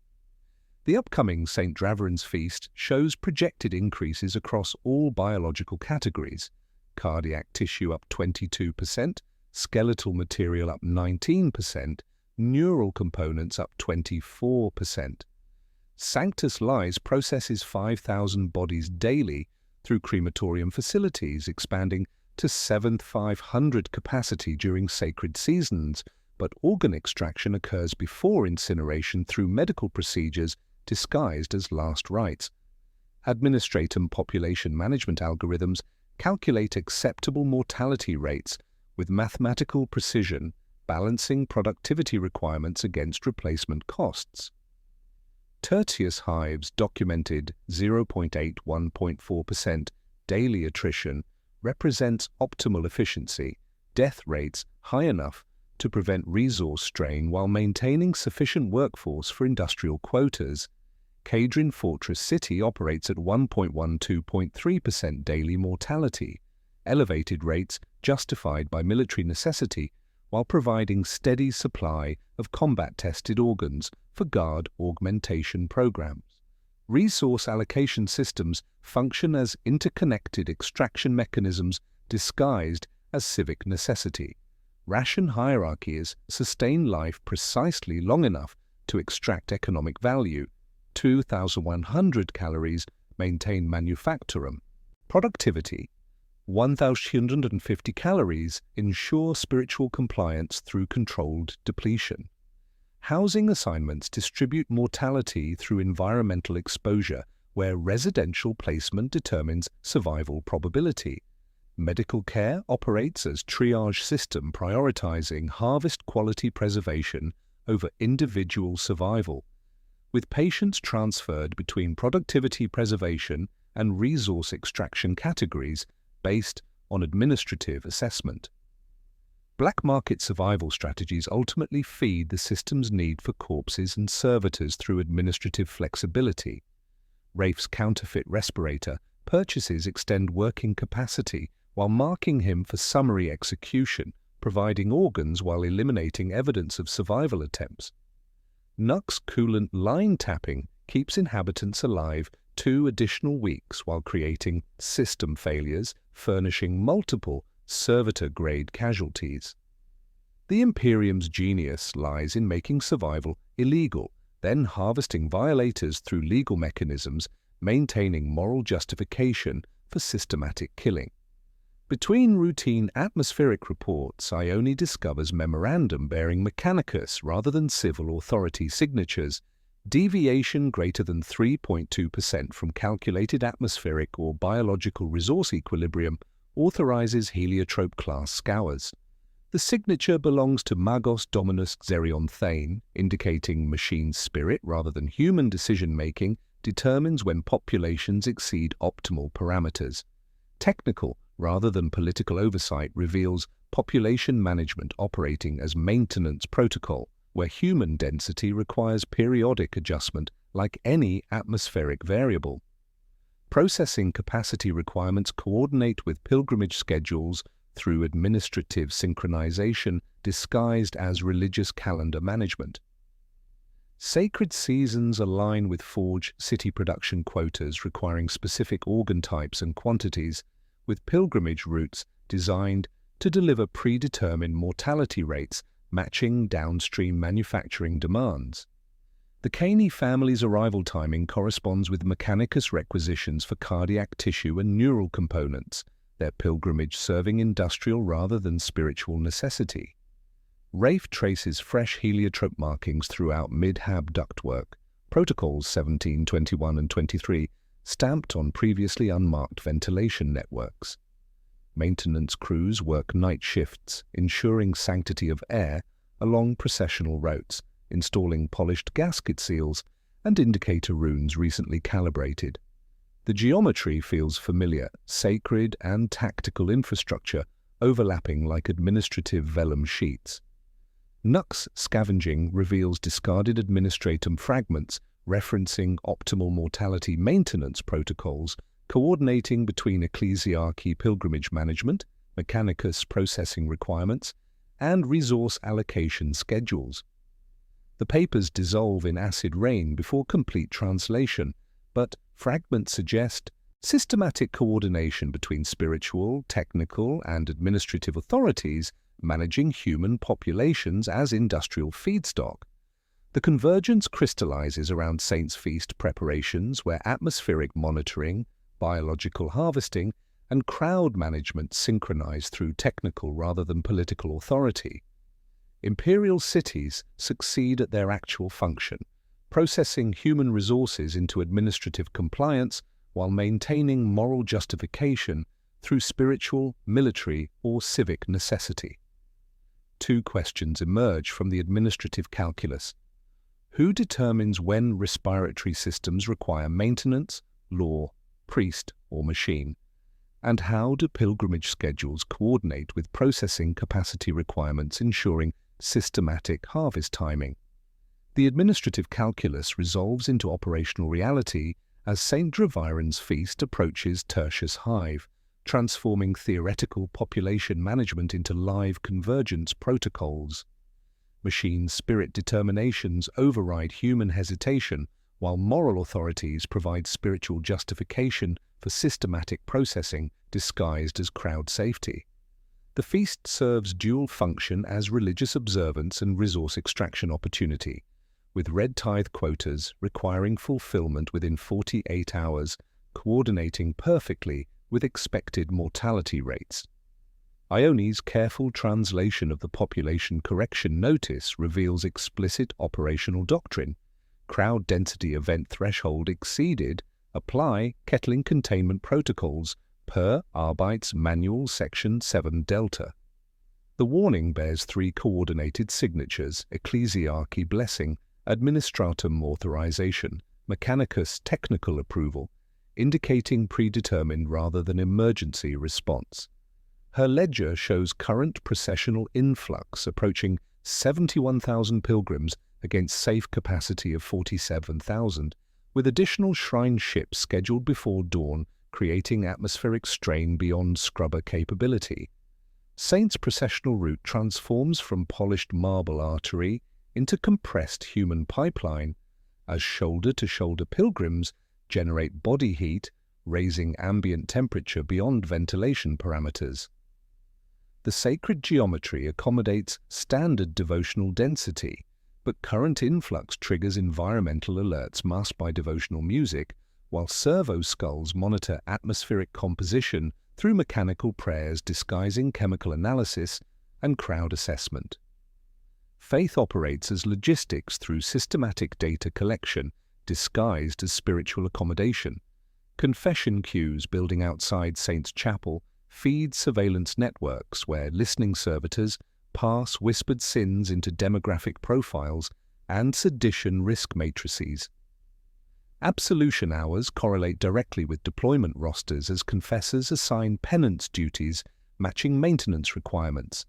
The upcoming St. Draveren's feast shows projected increases across all biological categories: cardiac tissue up 22%, skeletal material up 19%, neural components up 24%. Sanctus Laes processes 5,000 bodies daily through crematorium facilities, expanding to 7,500 capacity during sacred seasons, but organ extraction occurs before incineration through medical procedures disguised as last rites. Administratum population management algorithms calculate acceptable mortality rates with mathematical precision, balancing productivity requirements against replacement costs. Tertius Hive's documented 0.81.4% daily attrition represents optimal efficiency, death rates high enough to prevent resource strain while maintaining sufficient workforce for industrial quotas. Caedron Fortress City operates at 1.12.3% daily mortality, elevated rates justified by military necessity while providing steady supply of combat-tested organs for guard augmentation programs. Resource allocation systems function as interconnected extraction mechanisms disguised as civic necessity. Ration hierarchies sustain life precisely long enough to extract economic value. 2,100 calories maintain manufactorum. Productivity: 1,250 calories ensure spiritual compliance through controlled depletion. Housing assignments distribute mortality through environmental exposure, where residential placement determines survival probability. Medical care operates as triage system prioritizing harvest quality preservation over individual survival, with patients transferred between productivity preservation and resource extraction categories based on administrative assessment. Black market survival strategies ultimately feed the system's need for corpses and servitors through administrative flexibility. Rafe's counterfeit respirator purchases extend working capacity while marking him for summary execution, providing organs while eliminating evidence of survival attempts. Nuck's coolant line tapping keeps inhabitants alive 2 additional weeks while creating system failures, furnishing multiple servitor-grade casualties. The Imperium's genius lies in making survival illegal, then harvesting violators through legal mechanisms, maintaining moral justification for systematic killing. Between routine atmospheric reports, Ione discovers memorandum bearing Mechanicus rather than civil authority signatures, deviation greater than 3.2% from calculated atmospheric or biological resource equilibrium authorizes heliotrope-class scours. The signature belongs to Magos Dominus Xerion Thane, indicating machine spirit rather than human decision-making determines when populations exceed optimal parameters. Technical rather than political oversight reveals population management operating as maintenance protocol, where human density requires periodic adjustment like any atmospheric variable. Processing capacity requirements coordinate with pilgrimage schedules through administrative synchronization disguised as religious calendar management. Sacred seasons align with forge city production quotas requiring specific organ types and quantities, with pilgrimage routes designed to deliver predetermined mortality rates matching downstream manufacturing demands. The Caney family's arrival timing corresponds with Mechanicus requisitions for cardiac tissue and neural components, their pilgrimage serving industrial rather than spiritual necessity. Rafe traces fresh heliotrope markings throughout mid-hab ductwork, protocols 17, 21 and 23, stamped on previously unmarked ventilation networks. Maintenance crews work night shifts, ensuring sanctity of air along processional routes, installing polished gasket seals and indicator runes recently calibrated. The geometry feels familiar, sacred and tactical infrastructure overlapping like administrative vellum sheets. Nuck's scavenging reveals discarded administratum fragments referencing optimal mortality maintenance protocols coordinating between ecclesiarchy pilgrimage management, Mechanicus processing requirements, and resource allocation schedules. The papers dissolve in acid rain before complete translation, but fragments suggest systematic coordination between spiritual, technical, and administrative authorities managing human populations as industrial feedstock. The convergence crystallizes around Saints' Feast preparations where atmospheric monitoring, biological harvesting, and crowd management synchronize through technical rather than political authority. Imperial cities succeed at their actual function, processing human resources into administrative compliance while maintaining moral justification through spiritual, military, or civic necessity. 2 questions emerge from the administrative calculus. Who determines when respiratory systems require maintenance, law, priest, or machine? And how do pilgrimage schedules coordinate with processing capacity requirements ensuring systematic harvest timing? The administrative calculus resolves into operational reality as St. Draviron's feast approaches Tertius Hive, transforming theoretical population management into live convergence protocols. Machine spirit determinations override human hesitation, while moral authorities provide spiritual justification for systematic processing disguised as crowd safety. The feast serves dual function as religious observance and resource extraction opportunity, with red tithe quotas requiring fulfillment within 48 hours, coordinating perfectly with expected mortality rates. Ione's careful translation of the population correction notice reveals explicit operational doctrine. Crowd density event threshold exceeded, apply kettling containment protocols per Arbeits Manual Section 7 Delta. The warning bears 3 coordinated signatures: Ecclesiarchy Blessing, Administratum Authorization, Mechanicus Technical Approval, indicating predetermined rather than emergency response. Her ledger shows current processional influx approaching 71,000 pilgrims against safe capacity of 47,000, with additional shrine ships scheduled before dawn, creating atmospheric strain beyond scrubber capability. Saints' processional route transforms from polished marble artery into compressed human pipeline, as shoulder-to-shoulder pilgrims generate body heat, raising ambient temperature beyond ventilation parameters. The sacred geometry accommodates standard devotional density, but current influx triggers environmental alerts masked by devotional music, while servo skulls monitor atmospheric composition through mechanical prayers disguising chemical analysis and crowd assessment. Faith operates as logistics through systematic data collection, disguised as spiritual accommodation. Confession queues building outside Saints' Chapel feed surveillance networks where listening servitors pass whispered sins into demographic profiles and sedition risk matrices. Absolution hours correlate directly with deployment rosters as confessors assign penance duties matching maintenance requirements.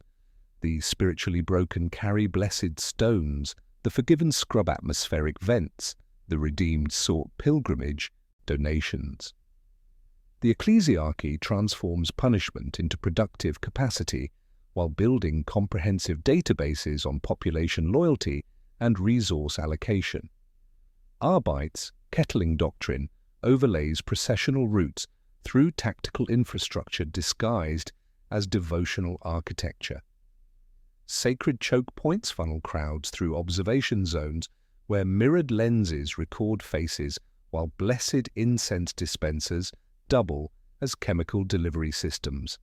The spiritually broken carry blessed stones, the forgiven scrub atmospheric vents, the redeemed sought pilgrimage donations. The ecclesiarchy transforms punishment into productive capacity while building comprehensive databases on population loyalty and resource allocation. Arbeits' Kettling doctrine overlays processional routes through tactical infrastructure disguised as devotional architecture. Sacred choke points funnel crowds through observation zones where mirrored lenses record faces, while blessed incense dispensers double as chemical delivery systems.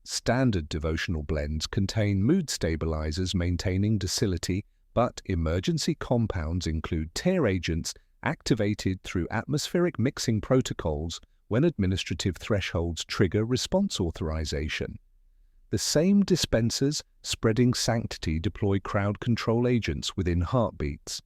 Standard devotional blends contain mood stabilizers maintaining docility, but emergency compounds include tear agents activated through atmospheric mixing protocols when administrative thresholds trigger response authorization. The same dispensers spreading sanctity deploy crowd control agents within heartbeats.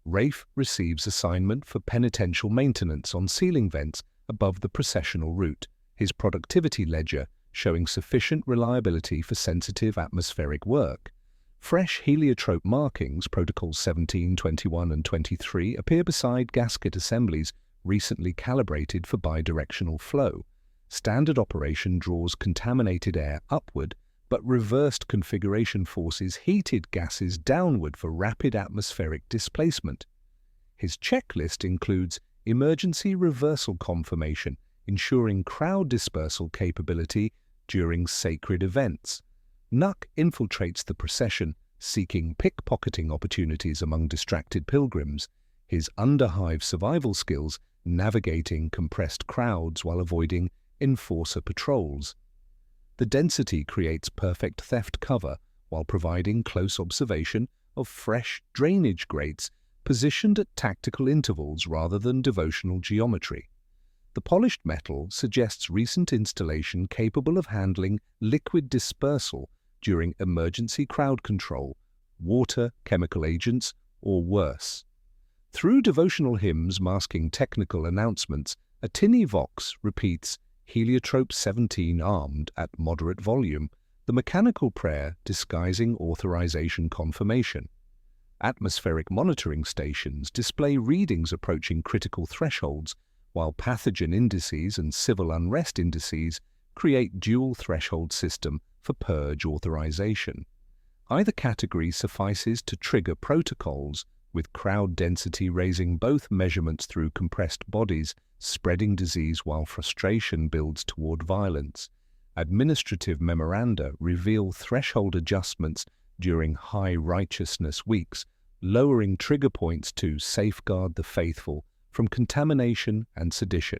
Rafe receives assignment for penitential maintenance on ceiling vents above the processional route, his productivity ledger showing sufficient reliability for sensitive atmospheric work. Fresh heliotrope markings, protocols 17, 21 and 23, appear beside gasket assemblies recently calibrated for bidirectional flow. Standard operation draws contaminated air upward, but reversed configuration forces heated gases downward for rapid atmospheric displacement. His checklist includes emergency reversal confirmation, ensuring crowd dispersal capability during sacred events. Nuck infiltrates the procession, seeking pickpocketing opportunities among distracted pilgrims, his underhive survival skills navigating compressed crowds while avoiding enforcer patrols. The density creates perfect theft cover while providing close observation of fresh drainage grates positioned at tactical intervals rather than devotional geometry. The polished metal suggests recent installation capable of handling liquid dispersal during emergency crowd control, water, chemical agents, or worse. Through devotional hymns masking technical announcements, a tinny vox repeats Heliotrope 17 armed at moderate volume, the mechanical prayer disguising authorization confirmation. Atmospheric monitoring stations display readings approaching critical thresholds, while pathogen indices and civil unrest indices create dual threshold system for purge authorization. Either category suffices to trigger protocols, with crowd density raising both measurements through compressed bodies, spreading disease while frustration builds toward violence. Administrative memoranda reveal threshold adjustments during high righteousness weeks, lowering trigger points to safeguard the faithful from contamination and sedition.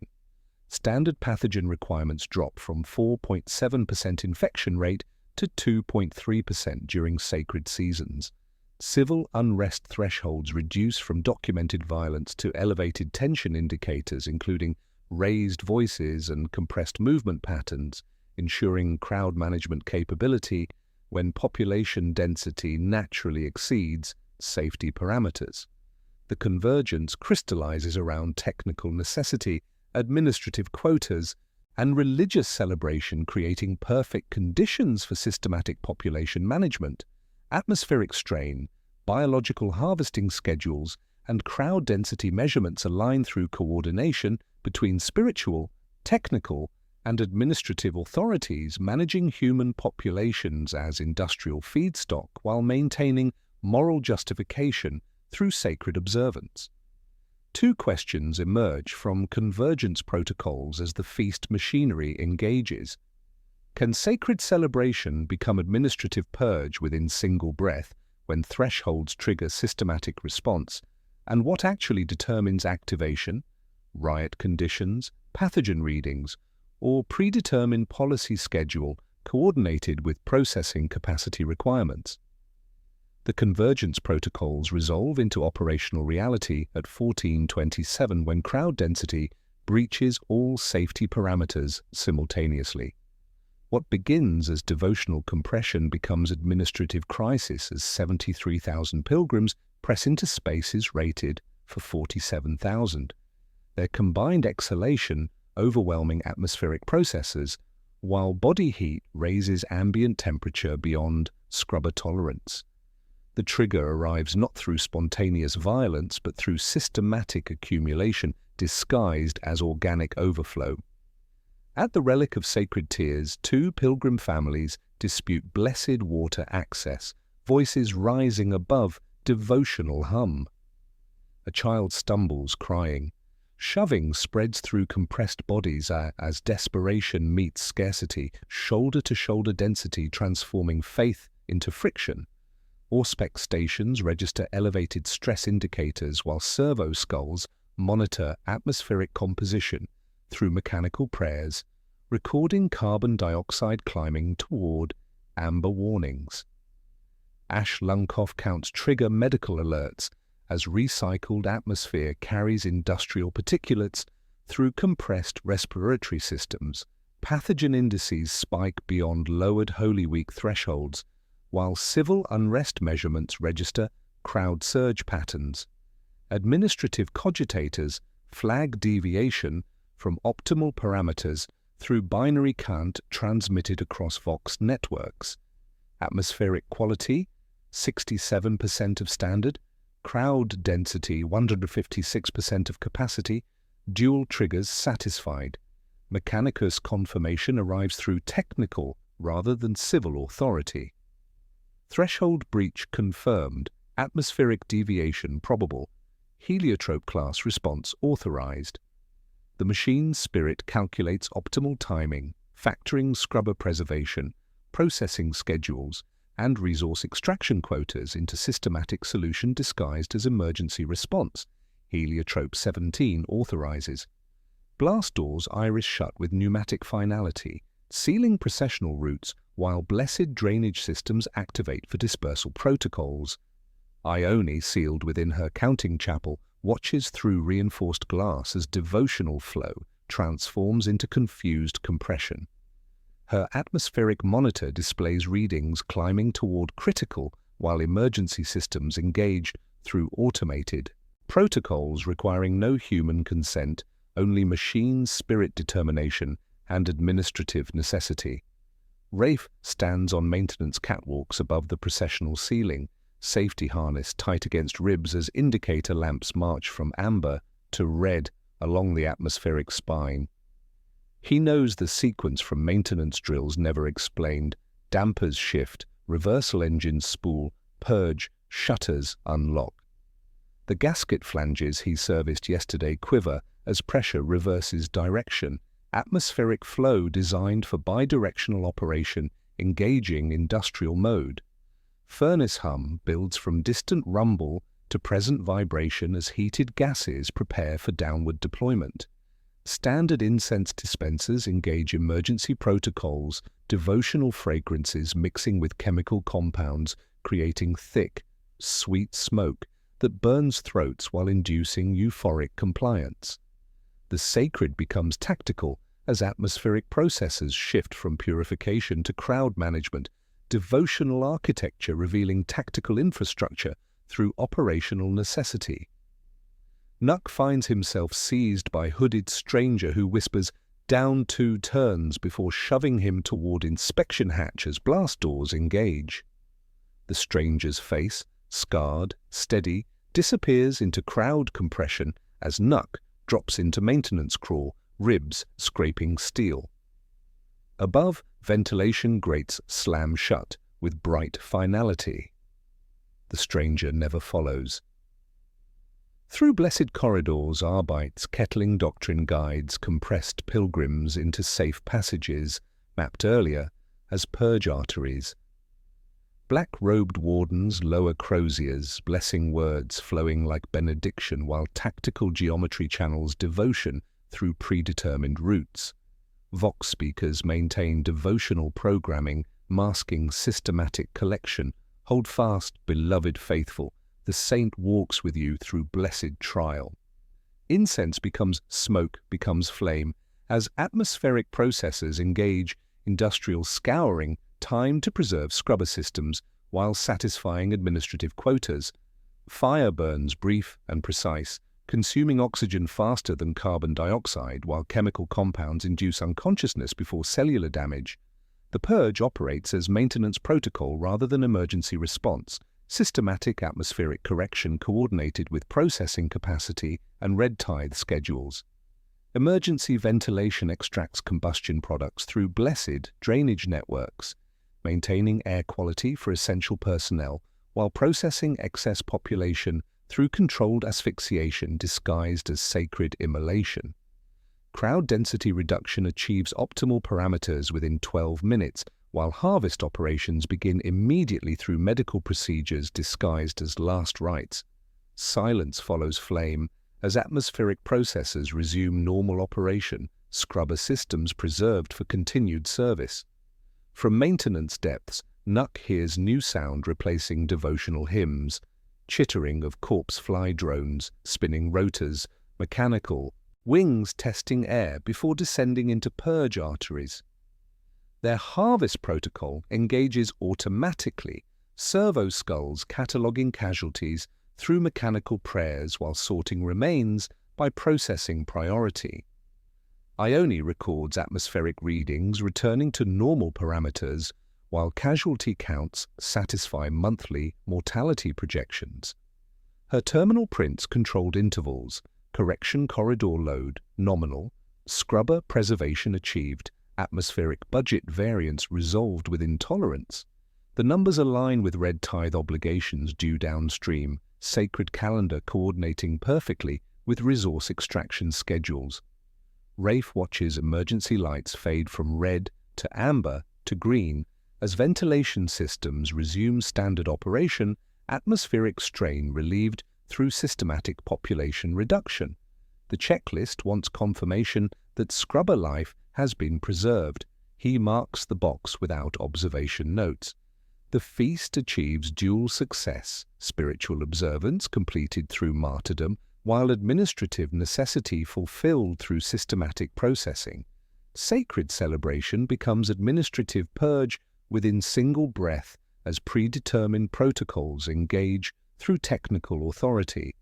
Standard pathogen requirements drop from 4.7% infection rate to 2.3% during sacred seasons. Civil unrest thresholds reduce from documented violence to elevated tension indicators, including raised voices and compressed movement patterns, ensuring crowd management capability when population density naturally exceeds safety parameters. The convergence crystallizes around technical necessity, administrative quotas, and religious celebration, creating perfect conditions for systematic population management. Atmospheric strain, biological harvesting schedules, and crowd density measurements align through coordination between spiritual, technical, and administrative authorities, managing human populations as industrial feedstock while maintaining moral justification through sacred observance. Two questions emerge from convergence protocols as the feast machinery engages. Can sacred celebration become administrative purge within single breath when thresholds trigger systematic response? And what actually determines activation? Riot conditions, pathogen readings, or predetermined policy schedule coordinated with processing capacity requirements? The convergence protocols resolve into operational reality at 1427 when crowd density breaches all safety parameters simultaneously. What begins as devotional compression becomes administrative crisis as 73,000 pilgrims press into spaces rated for 47,000. Their combined exhalation overwhelming atmospheric processes, while body heat raises ambient temperature beyond scrubber tolerance. The trigger arrives not through spontaneous violence but through systematic accumulation disguised as organic overflow. At the relic of sacred tears, two pilgrim families dispute blessed water access, voices rising above devotional hum. A child stumbles, crying. Shoving spreads through compressed bodies as desperation meets scarcity, shoulder-to-shoulder density transforming faith into friction. Auspex stations register elevated stress indicators while servo skulls monitor atmospheric composition through mechanical prayers, recording carbon dioxide climbing toward amber warnings. Ash lung cough counts trigger medical alerts as recycled atmosphere carries industrial particulates through compressed respiratory systems. Pathogen indices spike beyond lowered Holy Week thresholds, while civil unrest measurements register crowd surge patterns. Administrative cogitators flag deviation from optimal parameters through binary count transmitted across Vox networks. Atmospheric quality, 67% of standard. Crowd density, 156% of capacity. Dual triggers satisfied. Mechanicus confirmation arrives through technical rather than civil authority. Threshold breach confirmed. Atmospheric deviation probable. Heliotrope class response authorized. The machine's spirit calculates optimal timing, factoring scrubber preservation, processing schedules, and resource extraction quotas into systematic solution disguised as emergency response. Heliotrope 17 authorizes. Blast doors iris shut with pneumatic finality, sealing processional routes while blessed drainage systems activate for dispersal protocols. Ione, sealed within her counting chapel, watches through reinforced glass as devotional flow transforms into confused compression. Her atmospheric monitor displays readings climbing toward critical while emergency systems engage through automated protocols requiring no human consent, only machine spirit determination and administrative necessity. Rafe stands on maintenance catwalks above the processional ceiling, safety harness tight against ribs as indicator lamps march from amber to red along the atmospheric spine. He knows the sequence from maintenance drills never explained: dampers shift, reversal engines spool, purge, shutters unlock. The gasket flanges he serviced yesterday quiver as pressure reverses direction, atmospheric flow designed for bidirectional operation engaging industrial mode. Furnace hum builds from distant rumble to present vibration as heated gases prepare for downward deployment. Standard incense dispensers engage emergency protocols, devotional fragrances mixing with chemical compounds, creating thick, sweet smoke that burns throats while inducing euphoric compliance. The sacred becomes tactical as atmospheric processes shift from purification to crowd management, devotional architecture revealing tactical infrastructure through operational necessity. Nuck finds himself seized by hooded stranger who whispers, "Down 2 turns," before shoving him toward inspection hatch as blast doors engage. The stranger's face, scarred, steady, disappears into crowd compression as Nuck drops into maintenance crawl, ribs scraping steel. Above, ventilation grates slam shut with bright finality. The stranger never follows. Through blessed corridors, Arbites, kettling doctrine guides compressed pilgrims into safe passages, mapped earlier as purge arteries. Black-robed wardens lower croziers, blessing words flowing like benediction while tactical geometry channels devotion through predetermined routes. Vox speakers maintain devotional programming, masking systematic collection. Hold fast, beloved faithful. The saint walks with you through blessed trial. Incense becomes smoke, becomes flame, as atmospheric processes engage industrial scouring, time to preserve scrubber systems while satisfying administrative quotas. Fire burns brief and precise, consuming oxygen faster than carbon dioxide while chemical compounds induce unconsciousness before cellular damage. The purge operates as maintenance protocol rather than emergency response, systematic atmospheric correction coordinated with processing capacity and red tithe schedules. Emergency ventilation extracts combustion products through blessed drainage networks, maintaining air quality for essential personnel while processing excess population through controlled asphyxiation disguised as sacred immolation. Crowd density reduction achieves optimal parameters within 12 minutes, while harvest operations begin immediately through medical procedures disguised as last rites. Silence follows flame as atmospheric processes resume normal operation, scrubber systems preserved for continued service. From maintenance depths, Nuck hears new sound replacing devotional hymns, chittering of corpse fly drones, spinning rotors, mechanical wings testing air before descending into purge arteries. Their harvest protocol engages automatically, servo skulls cataloguing casualties through mechanical prayers while sorting remains by processing priority. Ione records atmospheric readings returning to normal parameters, while casualty counts satisfy monthly mortality projections. Her terminal prints controlled intervals, correction corridor load nominal, scrubber preservation achieved, atmospheric budget variance resolved within tolerance. The numbers align with red tithe obligations due downstream, sacred calendar coordinating perfectly with resource extraction schedules. Rafe watches emergency lights fade from red to amber to green as ventilation systems resume standard operation, atmospheric strain relieved through systematic population reduction. The checklist wants confirmation that scrubber life has been preserved. He marks the box without observation notes. The feast achieves dual success, spiritual observance completed through martyrdom, while administrative necessity fulfilled through systematic processing. Sacred celebration becomes administrative purge within single breath as predetermined protocols engage through technical authority,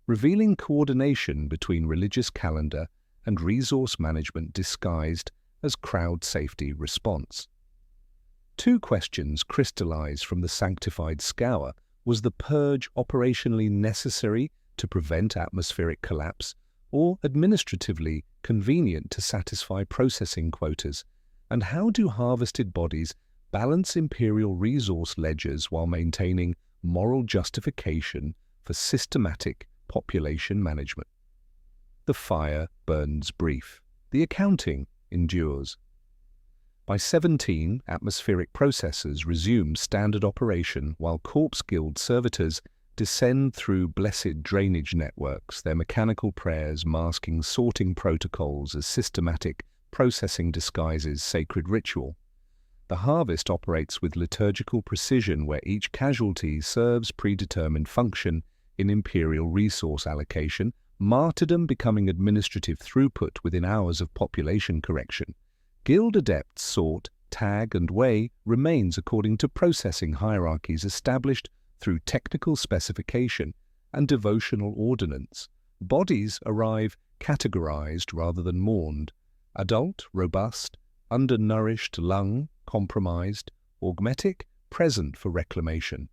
revealing coordination between religious calendar and resource management disguised as crowd safety response. Two questions crystallize from the sanctified scour. Was the purge operationally necessary to prevent atmospheric collapse, or administratively convenient to satisfy processing quotas? And how do harvested bodies balance imperial resource ledgers while maintaining moral justification for systematic population management? The fire burns brief. The accounting endures. By 17, atmospheric processes resume standard operation while Corpse Guild servitors descend through blessed drainage networks, their mechanical prayers masking sorting protocols as systematic processing disguises sacred ritual. The harvest operates with liturgical precision where each casualty serves predetermined function in imperial resource allocation martyrdom becoming administrative throughput within hours of population correction. Guild adepts sort, tag and weigh remains according to processing hierarchies established through technical specification and devotional ordinance. Bodies arrive categorized rather than mourned: adult, robust, undernourished, lung, compromised, augmetic, present for reclamation.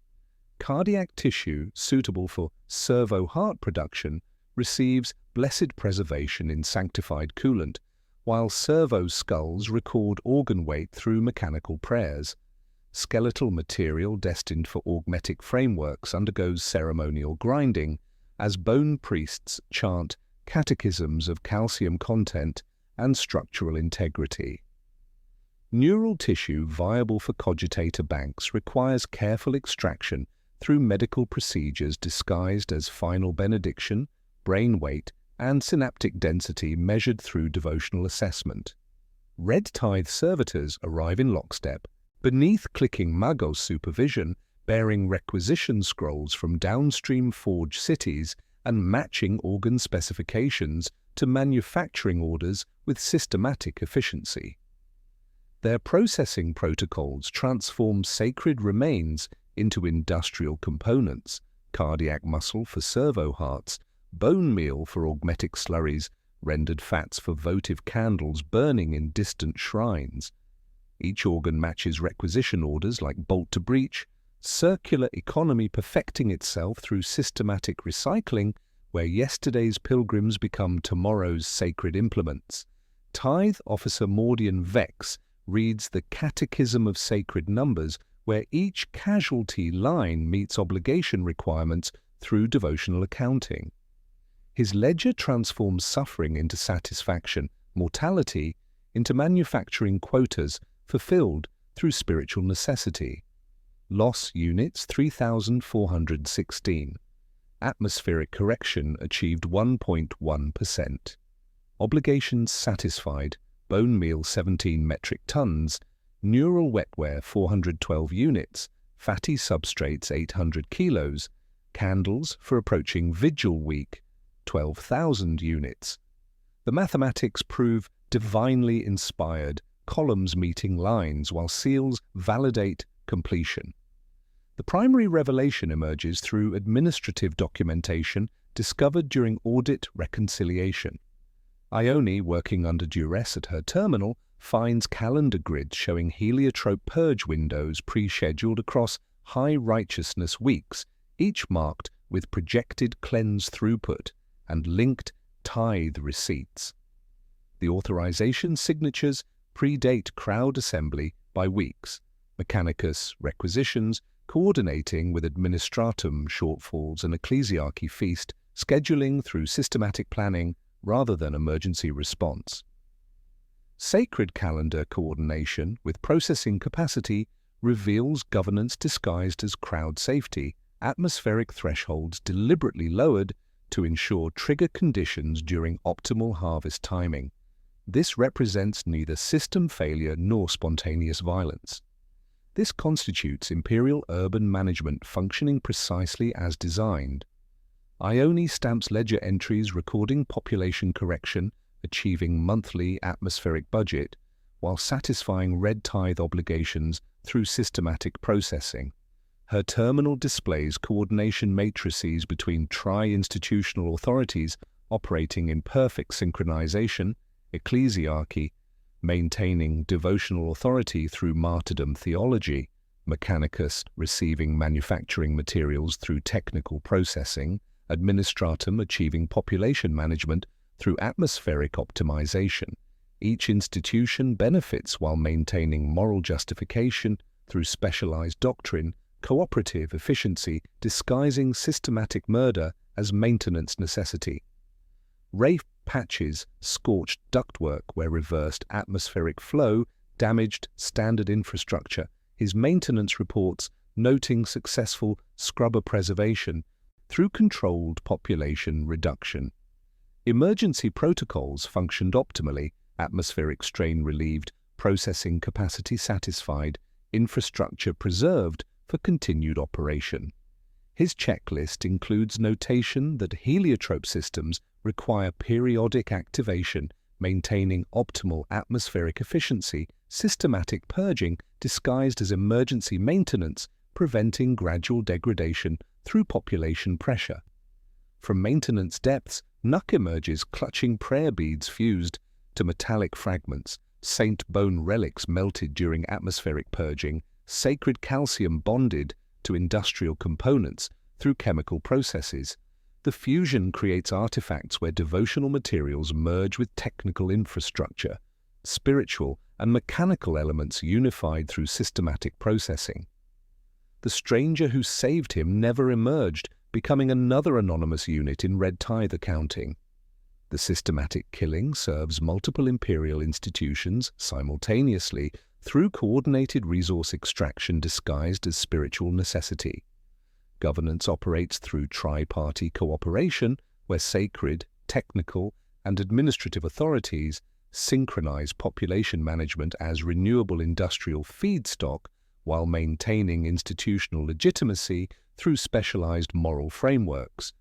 Cardiac tissue suitable for servo heart production receives blessed preservation in sanctified coolant, while servo skulls record organ weight through mechanical prayers. Skeletal material destined for augmetic frameworks undergoes ceremonial grinding, as bone priests chant catechisms of calcium content and structural integrity. Neural tissue viable for cogitator banks requires careful extraction through medical procedures disguised as final benediction, brain weight, and synaptic density measured through devotional assessment. Red tithe servitors arrive in lockstep, beneath clicking magos supervision, bearing requisition scrolls from downstream forge cities and matching organ specifications to manufacturing orders with systematic efficiency. Their processing protocols transform sacred remains into industrial components: cardiac muscle for servo hearts, bone meal for augmetic slurries, rendered fats for votive candles burning in distant shrines. Each organ matches requisition orders like bolt to breech, circular economy perfecting itself through systematic recycling, where yesterday's pilgrims become tomorrow's sacred implements. Tithe Officer Mordian Vex reads the Catechism of Sacred Numbers, where each casualty line meets obligation requirements through devotional accounting. His ledger transforms suffering into satisfaction, mortality into manufacturing quotas fulfilled through spiritual necessity. Loss units 3,416. Atmospheric correction achieved 1.1%. Obligations satisfied: bone meal 17 metric tons, neural wetware 412 units, fatty substrates 800 kilos, candles for approaching Vigil Week 12,000 units. The mathematics prove divinely inspired, columns meeting lines while seals validate completion. The primary revelation emerges through administrative documentation discovered during audit reconciliation. Ione, working under duress at her terminal, finds calendar grids showing heliotrope purge windows pre-scheduled across high righteousness weeks, each marked with projected cleanse throughput and linked tithe receipts. The authorization signatures predate crowd assembly by weeks, mechanicus requisitions coordinating with administratum shortfalls and ecclesiarchy feast scheduling through systematic planning rather than emergency response. Sacred calendar coordination with processing capacity reveals governance disguised as crowd safety, atmospheric thresholds deliberately lowered to ensure trigger conditions during optimal harvest timing. This represents neither system failure nor spontaneous violence. This constitutes Imperial urban management functioning precisely as designed. Ione stamps ledger entries recording population correction, achieving monthly atmospheric budget, while satisfying red tithe obligations through systematic processing. Her terminal displays coordination matrices between tri-institutional authorities operating in perfect synchronization, ecclesiarchy, maintaining devotional authority through martyrdom theology, mechanicus receiving manufacturing materials through technical processing, administratum achieving population management through atmospheric optimization. Each institution benefits while maintaining moral justification through specialized doctrine, cooperative efficiency disguising systematic murder as maintenance necessity. Rafe patches scorched ductwork where reversed atmospheric flow damaged standard infrastructure, his maintenance reports noting successful scrubber preservation through controlled population reduction. Emergency protocols functioned optimally, atmospheric strain relieved, processing capacity satisfied, infrastructure preserved for continued operation. His checklist includes notation that heliotrope systems require periodic activation, maintaining optimal atmospheric efficiency, systematic purging disguised as emergency maintenance, preventing gradual degradation through population pressure. From maintenance depths, Nuck emerges clutching prayer beads fused to metallic fragments, saint bone relics melted during atmospheric purging, sacred calcium bonded to industrial components through chemical processes. The fusion creates artifacts where devotional materials merge with technical infrastructure, spiritual and mechanical elements unified through systematic processing. The stranger who saved him never emerged, becoming another anonymous unit in red tithe accounting. The systematic killing serves multiple imperial institutions simultaneously through coordinated resource extraction disguised as spiritual necessity. Governance operates through tri-party cooperation, where sacred, technical, and administrative authorities synchronize population management as renewable industrial feedstock while maintaining institutional legitimacy through specialized moral frameworks.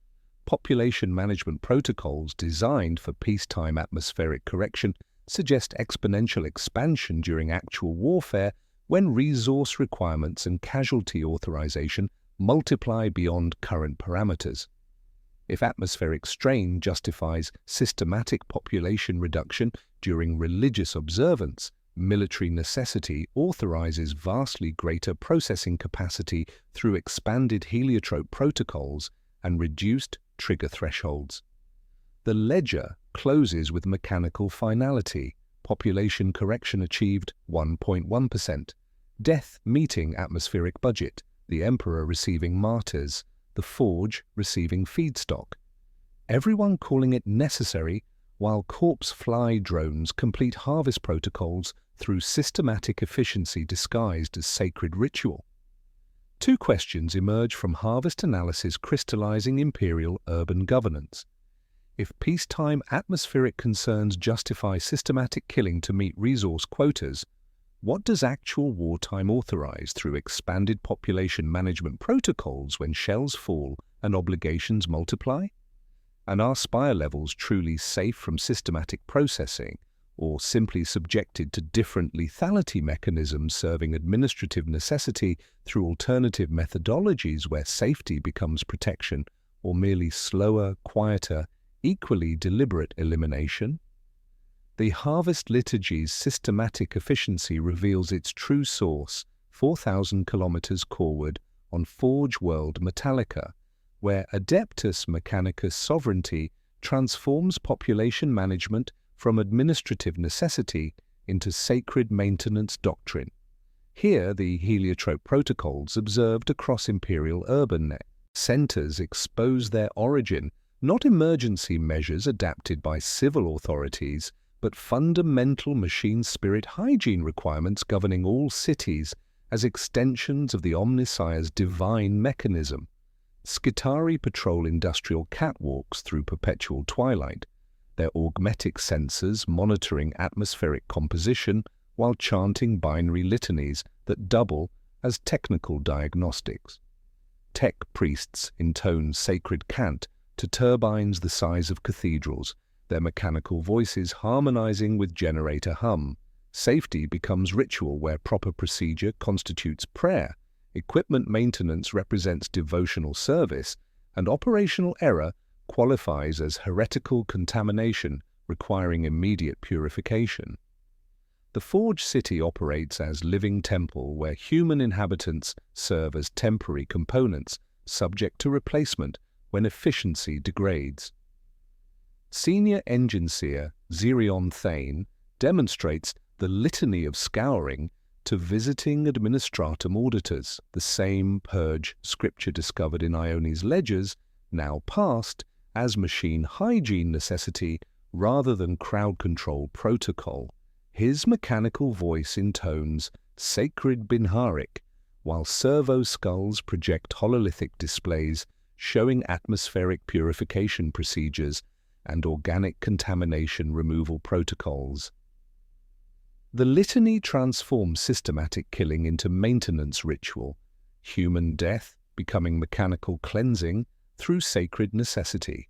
Population management protocols designed for peacetime atmospheric correction suggest exponential expansion during actual warfare when resource requirements and casualty authorization multiply beyond current parameters. If atmospheric strain justifies systematic population reduction during religious observance, military necessity authorizes vastly greater processing capacity through expanded heliotrope protocols and reduced trigger thresholds. The ledger closes with mechanical finality, population correction achieved 1.1%, death meeting atmospheric budget, the Emperor receiving martyrs, the Forge receiving feedstock. Everyone calling it necessary, while corpse fly drones complete harvest protocols through systematic efficiency disguised as sacred ritual. Two questions emerge from harvest analysis crystallizing imperial urban governance. If peacetime atmospheric concerns justify systematic killing to meet resource quotas, what does actual wartime authorize through expanded population management protocols when shells fall and obligations multiply? And are spire levels truly safe from systematic processing, or simply subjected to different lethality mechanisms serving administrative necessity through alternative methodologies where safety becomes protection, or merely slower, quieter, equally deliberate elimination? The harvest liturgy's systematic efficiency reveals its true source 4,000 kilometers coreward on Forge World Metallica, where Adeptus Mechanicus sovereignty transforms population management from administrative necessity into sacred maintenance doctrine. Here, the heliotrope protocols observed across imperial urban centers expose their origin, not emergency measures adapted by civil authorities, but fundamental machine spirit hygiene requirements governing all cities as extensions of the Omnissiah's divine mechanism. Skitari patrol industrial catwalks through perpetual twilight, their augmetic sensors monitoring atmospheric composition while chanting binary litanies that double as technical diagnostics. Tech priests intone sacred cant to turbines the size of cathedrals, their mechanical voices harmonizing with generator hum. Safety becomes ritual where proper procedure constitutes prayer, equipment maintenance represents devotional service, and operational error qualifies as heretical contamination requiring immediate purification. The Forge City operates as living temple where human inhabitants serve as temporary components subject to replacement when efficiency degrades. Senior Engine Seer Zerion Thane demonstrates the litany of scouring to visiting administratum auditors, the same purge scripture discovered in Ione's ledgers, now passed as machine hygiene necessity rather than crowd control protocol. His mechanical voice intones sacred binharic, while servo skulls project hololithic displays showing atmospheric purification procedures and organic contamination removal protocols. The litany transforms systematic killing into maintenance ritual. Human death, becoming mechanical cleansing through sacred necessity.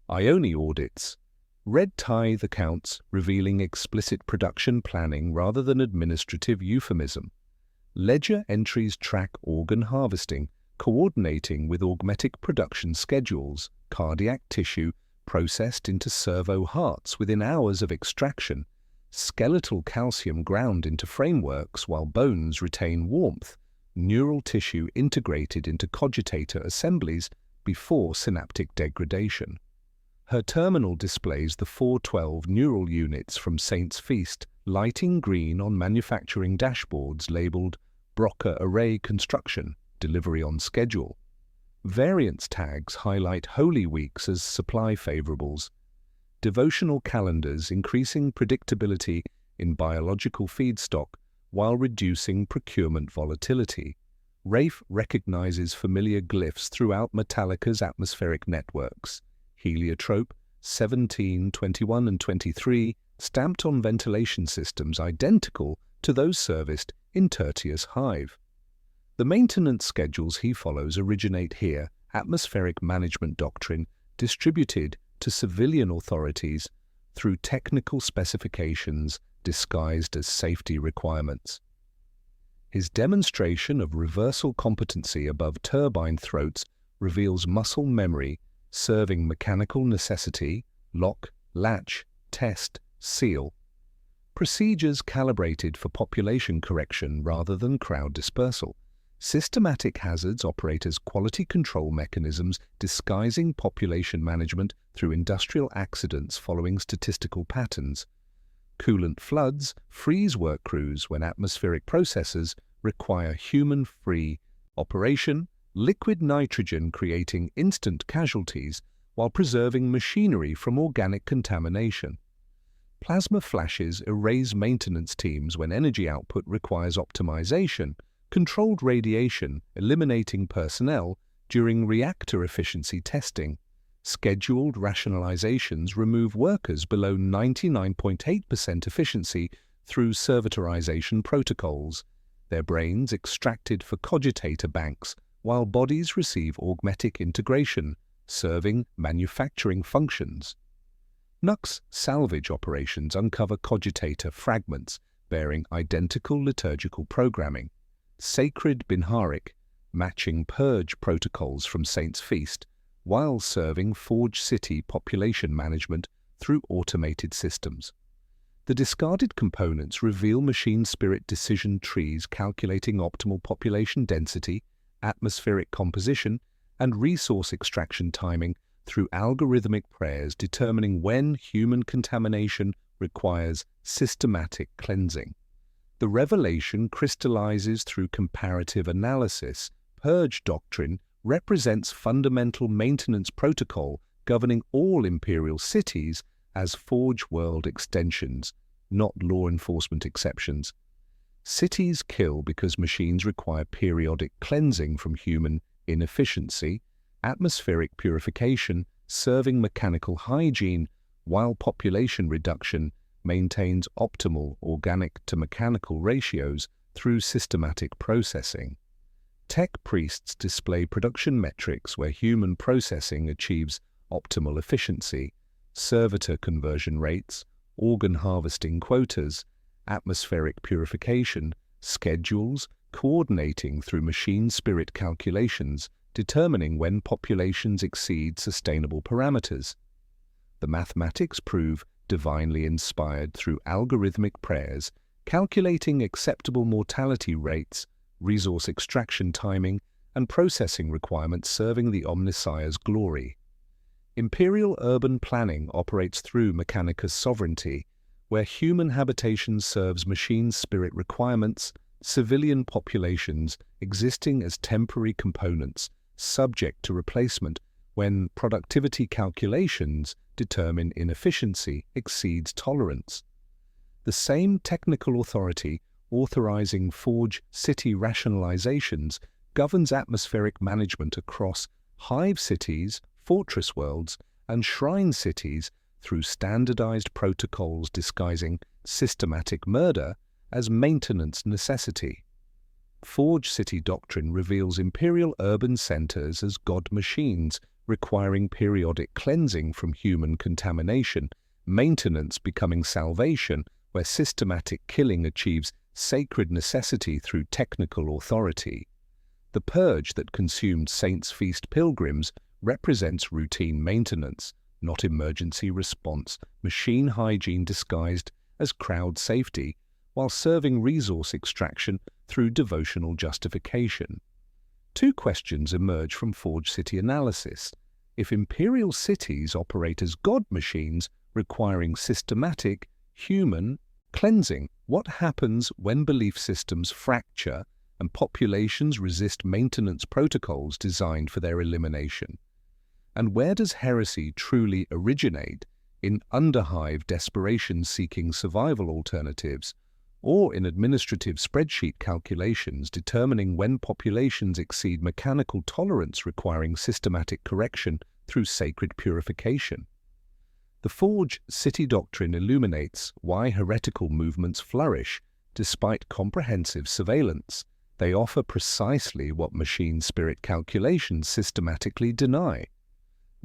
Ione audits. Red tithe accounts revealing explicit production planning rather than administrative euphemism. Ledger entries track organ harvesting, coordinating with augmetic production schedules, cardiac tissue processed into servo hearts within hours of extraction, skeletal calcium ground into frameworks while bones retain warmth, neural tissue integrated into cogitator assemblies before synaptic degradation. Her terminal displays the 412 neural units from Saint's Feast, lighting green on manufacturing dashboards labeled Broca Array Construction, Delivery on Schedule. Variance tags highlight Holy Weeks as supply favorables. Devotional calendars increasing predictability in biological feedstock while reducing procurement volatility. Rafe recognizes familiar glyphs throughout Metallica's atmospheric networks. Heliotrope 17, 21 and 23 stamped on ventilation systems identical to those serviced in Tertius Hive. The maintenance schedules he follows originate here, atmospheric management doctrine distributed to civilian authorities through technical specifications disguised as safety requirements. His demonstration of reversal competency above turbine throats reveals muscle memory serving mechanical necessity, lock, latch, test, seal. Procedures calibrated for population correction rather than crowd dispersal. Systematic hazards operate as quality control mechanisms disguising population management through industrial accidents following statistical patterns. Coolant floods freeze work crews when atmospheric processes require human-free operation, liquid nitrogen creating instant casualties while preserving machinery from organic contamination. Plasma flashes erase maintenance teams when energy output requires optimization, controlled radiation eliminating personnel during reactor efficiency testing. Scheduled rationalizations remove workers below 99.8% efficiency through servitorization protocols, their brains extracted for cogitator banks while bodies receive augmetic integration, serving manufacturing functions. Nux salvage operations uncover cogitator fragments bearing identical liturgical programming. Sacred Binharic, matching purge protocols from Saint's Feast, while serving Forge City population management through automated systems. The discarded components reveal machine spirit decision trees calculating optimal population density, atmospheric composition, and resource extraction timing through algorithmic prayers determining when human contamination requires systematic cleansing. The revelation crystallizes through comparative analysis. Purge doctrine represents fundamental maintenance protocol governing all imperial cities as Forge world extensions, not law enforcement exceptions. Cities kill because machines require periodic cleansing from human inefficiency, atmospheric purification serving mechanical hygiene, while population reduction maintains optimal organic to mechanical ratios through systematic processing. Tech priests display production metrics where human processing achieves optimal efficiency, servitor conversion rates, organ harvesting quotas, atmospheric purification, schedules, coordinating through machine spirit calculations, determining when populations exceed sustainable parameters. The mathematics prove divinely inspired through algorithmic prayers, calculating acceptable mortality rates, resource extraction timing, and processing requirements serving the Omnissiah's glory. Imperial urban planning operates through Mechanicus sovereignty, where human habitation serves machine spirit requirements, civilian populations existing as temporary components, subject to replacement when productivity calculations determine inefficiency exceeds tolerance. The same technical authority authorizing Forge City rationalizations governs atmospheric management across hive cities, fortress worlds, and shrine cities through standardized protocols disguising systematic murder as maintenance necessity. Forge City doctrine reveals imperial urban centers as god machines, requiring periodic cleansing from human contamination, maintenance becoming salvation, where systematic killing achieves sacred necessity through technical authority. The purge that consumed Saints' Feast pilgrims represents routine maintenance, not emergency response, machine hygiene disguised as crowd safety, while serving resource extraction through devotional justification. Two questions emerge from Forge City analysis. If imperial cities operate as god machines requiring systematic, human cleansing, what happens when belief systems fracture and populations resist maintenance protocols designed for their elimination? And where does heresy truly originate? In underhive desperation seeking survival alternatives, or in administrative spreadsheet calculations determining when populations exceed mechanical tolerance requiring systematic correction through sacred purification? The Forge City doctrine illuminates why heretical movements flourish despite comprehensive surveillance. They offer precisely what machine spirit calculations systematically deny.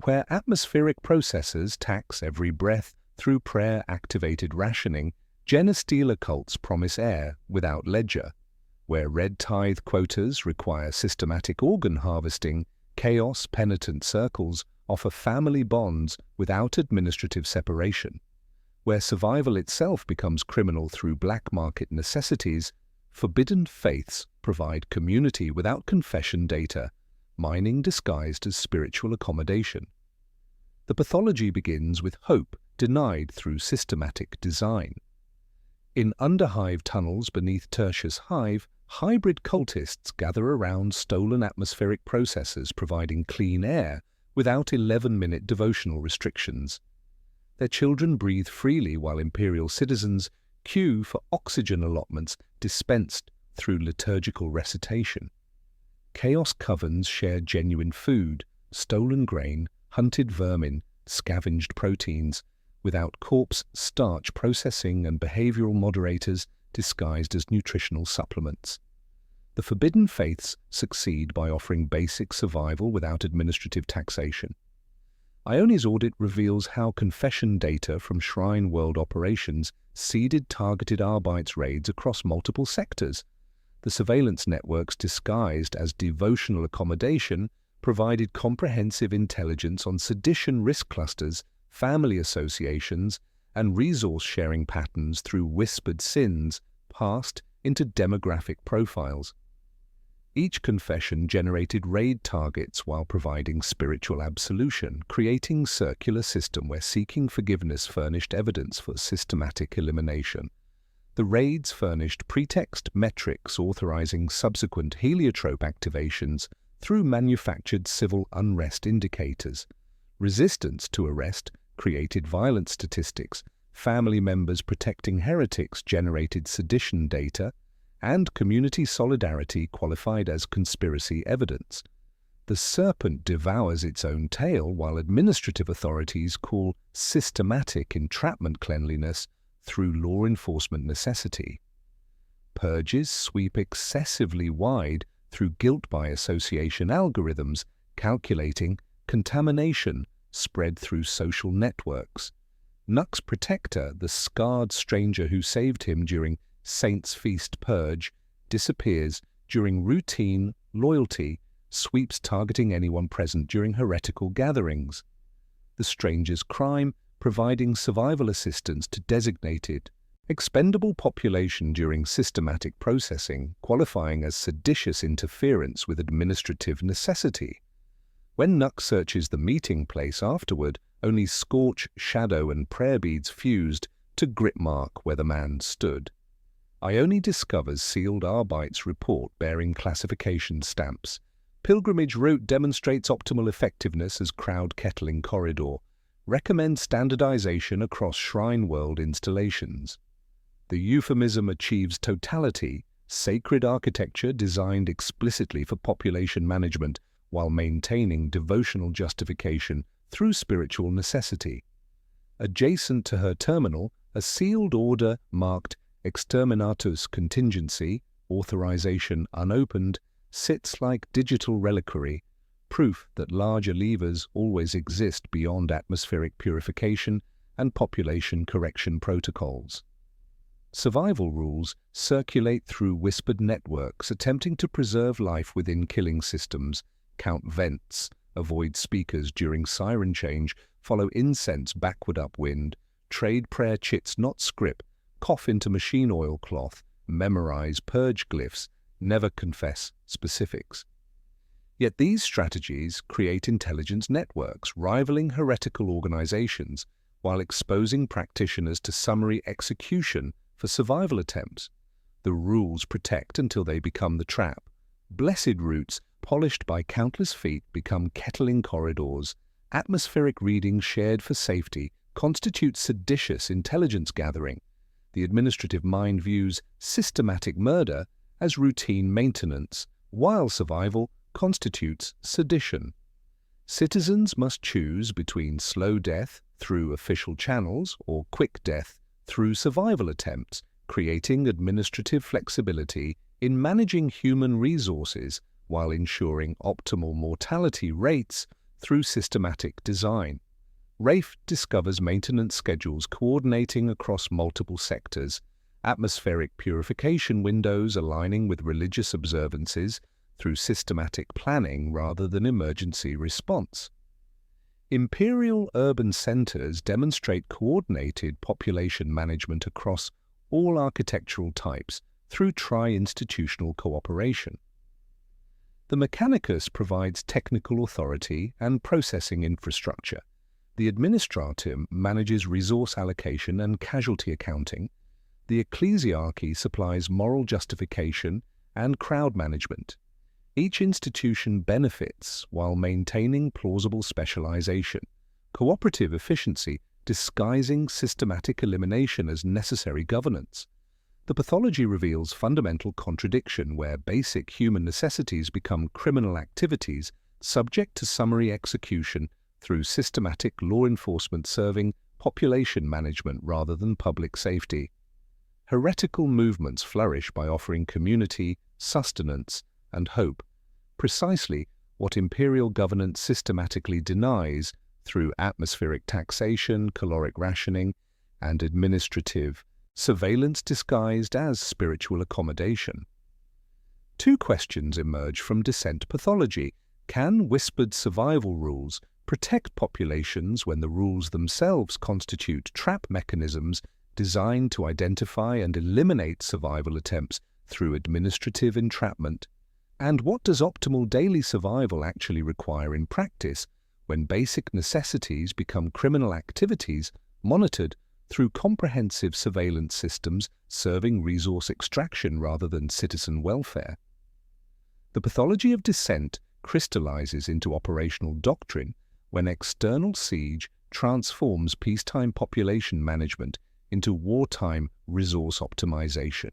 Where atmospheric processors tax every breath through prayer-activated rationing, genocidal occults promise air without ledger. Where red tithe quotas require systematic organ harvesting, chaos penitent circles offer family bonds without administrative separation. Where survival itself becomes criminal through black market necessities, forbidden faiths provide community without confession data, mining disguised as spiritual accommodation. The pathology begins with hope denied through systematic design. In underhive tunnels beneath Tertius Hive, hybrid cultists gather around stolen atmospheric processors providing clean air without 11-minute devotional restrictions. Their children breathe freely while imperial citizens queue for oxygen allotments dispensed through liturgical recitation. Chaos covens share genuine food, stolen grain, hunted vermin, scavenged proteins, without corpse starch processing and behavioral moderators disguised as nutritional supplements. The forbidden faiths succeed by offering basic survival without administrative taxation. Ioni's audit reveals how confession data from Shrine World operations seeded targeted Arbites raids across multiple sectors. The surveillance networks disguised as devotional accommodation provided comprehensive intelligence on sedition risk clusters, family associations, and resource-sharing patterns through whispered sins passed into demographic profiles. Each confession generated raid targets while providing spiritual absolution, creating a circular system where seeking forgiveness furnished evidence for systematic elimination. The raids furnished pretext metrics authorizing subsequent heliotrope activations through manufactured civil unrest indicators. Resistance to arrest created violent statistics, family members protecting heretics generated sedition data, and community solidarity qualified as conspiracy evidence. The serpent devours its own tail while administrative authorities call systematic entrapment cleanliness through law enforcement necessity. Purges sweep excessively wide through guilt by association algorithms, calculating contamination spread through social networks. Nux Protector, the scarred stranger who saved him during Saints' Feast purge, disappears during routine loyalty sweeps targeting anyone present during heretical gatherings. The stranger's crime providing survival assistance to designated expendable population during systematic processing, qualifying as seditious interference with administrative necessity. When Nux searches the meeting place afterward, only scorch, shadow, and prayer beads fused to grip mark where the man stood. Ione discovers sealed Arbites report bearing classification stamps. Pilgrimage route demonstrates optimal effectiveness as crowd kettling corridor. Recommend standardization across Shrine World installations. The euphemism achieves totality, sacred architecture designed explicitly for population management while maintaining devotional justification through spiritual necessity. Adjacent to her terminal, a sealed order marked Exterminatus Contingency authorization unopened, sits like digital reliquary, proof that larger levers always exist beyond atmospheric purification and population correction protocols. Survival rules circulate through whispered networks attempting to preserve life within killing systems, count vents, avoid speakers during siren change, follow incense backward upwind, trade prayer chits not script, cough into machine oil cloth, memorize purge glyphs, never confess specifics. Yet these strategies create intelligence networks rivaling heretical organizations while exposing practitioners to summary execution for survival attempts. The rules protect until they become the trap. Blessed routes, polished by countless feet, become kettling corridors. Atmospheric readings shared for safety constitute seditious intelligence gathering. The administrative mind views systematic murder as routine maintenance, while survival constitutes sedition. Citizens must choose between slow death through official channels or quick death through survival attempts, creating administrative flexibility in managing human resources while ensuring optimal mortality rates through systematic design. RAFE discovers maintenance schedules coordinating across multiple sectors, atmospheric purification windows aligning with religious observances through systematic planning rather than emergency response. Imperial urban centers demonstrate coordinated population management across all architectural types through tri-institutional cooperation. The Mechanicus provides technical authority and processing infrastructure. The Administratum manages resource allocation and casualty accounting. The Ecclesiarchy supplies moral justification and crowd management. Each institution benefits while maintaining plausible specialization, cooperative efficiency disguising systematic elimination as necessary governance. The pathology reveals fundamental contradiction where basic human necessities become criminal activities subject to summary execution through systematic law enforcement serving population management rather than public safety. Heretical movements flourish by offering community, sustenance, and hope, precisely what imperial governance systematically denies through atmospheric taxation, caloric rationing, and administrative surveillance disguised as spiritual accommodation. Two questions emerge from descent pathology. Can whispered survival rules protect populations when the rules themselves constitute trap mechanisms designed to identify and eliminate survival attempts through administrative entrapment? And what does optimal daily survival actually require in practice when basic necessities become criminal activities monitored through comprehensive surveillance systems serving resource extraction rather than citizen welfare? The pathology of dissent crystallizes into operational doctrine when external siege transforms peacetime population management into wartime resource optimization.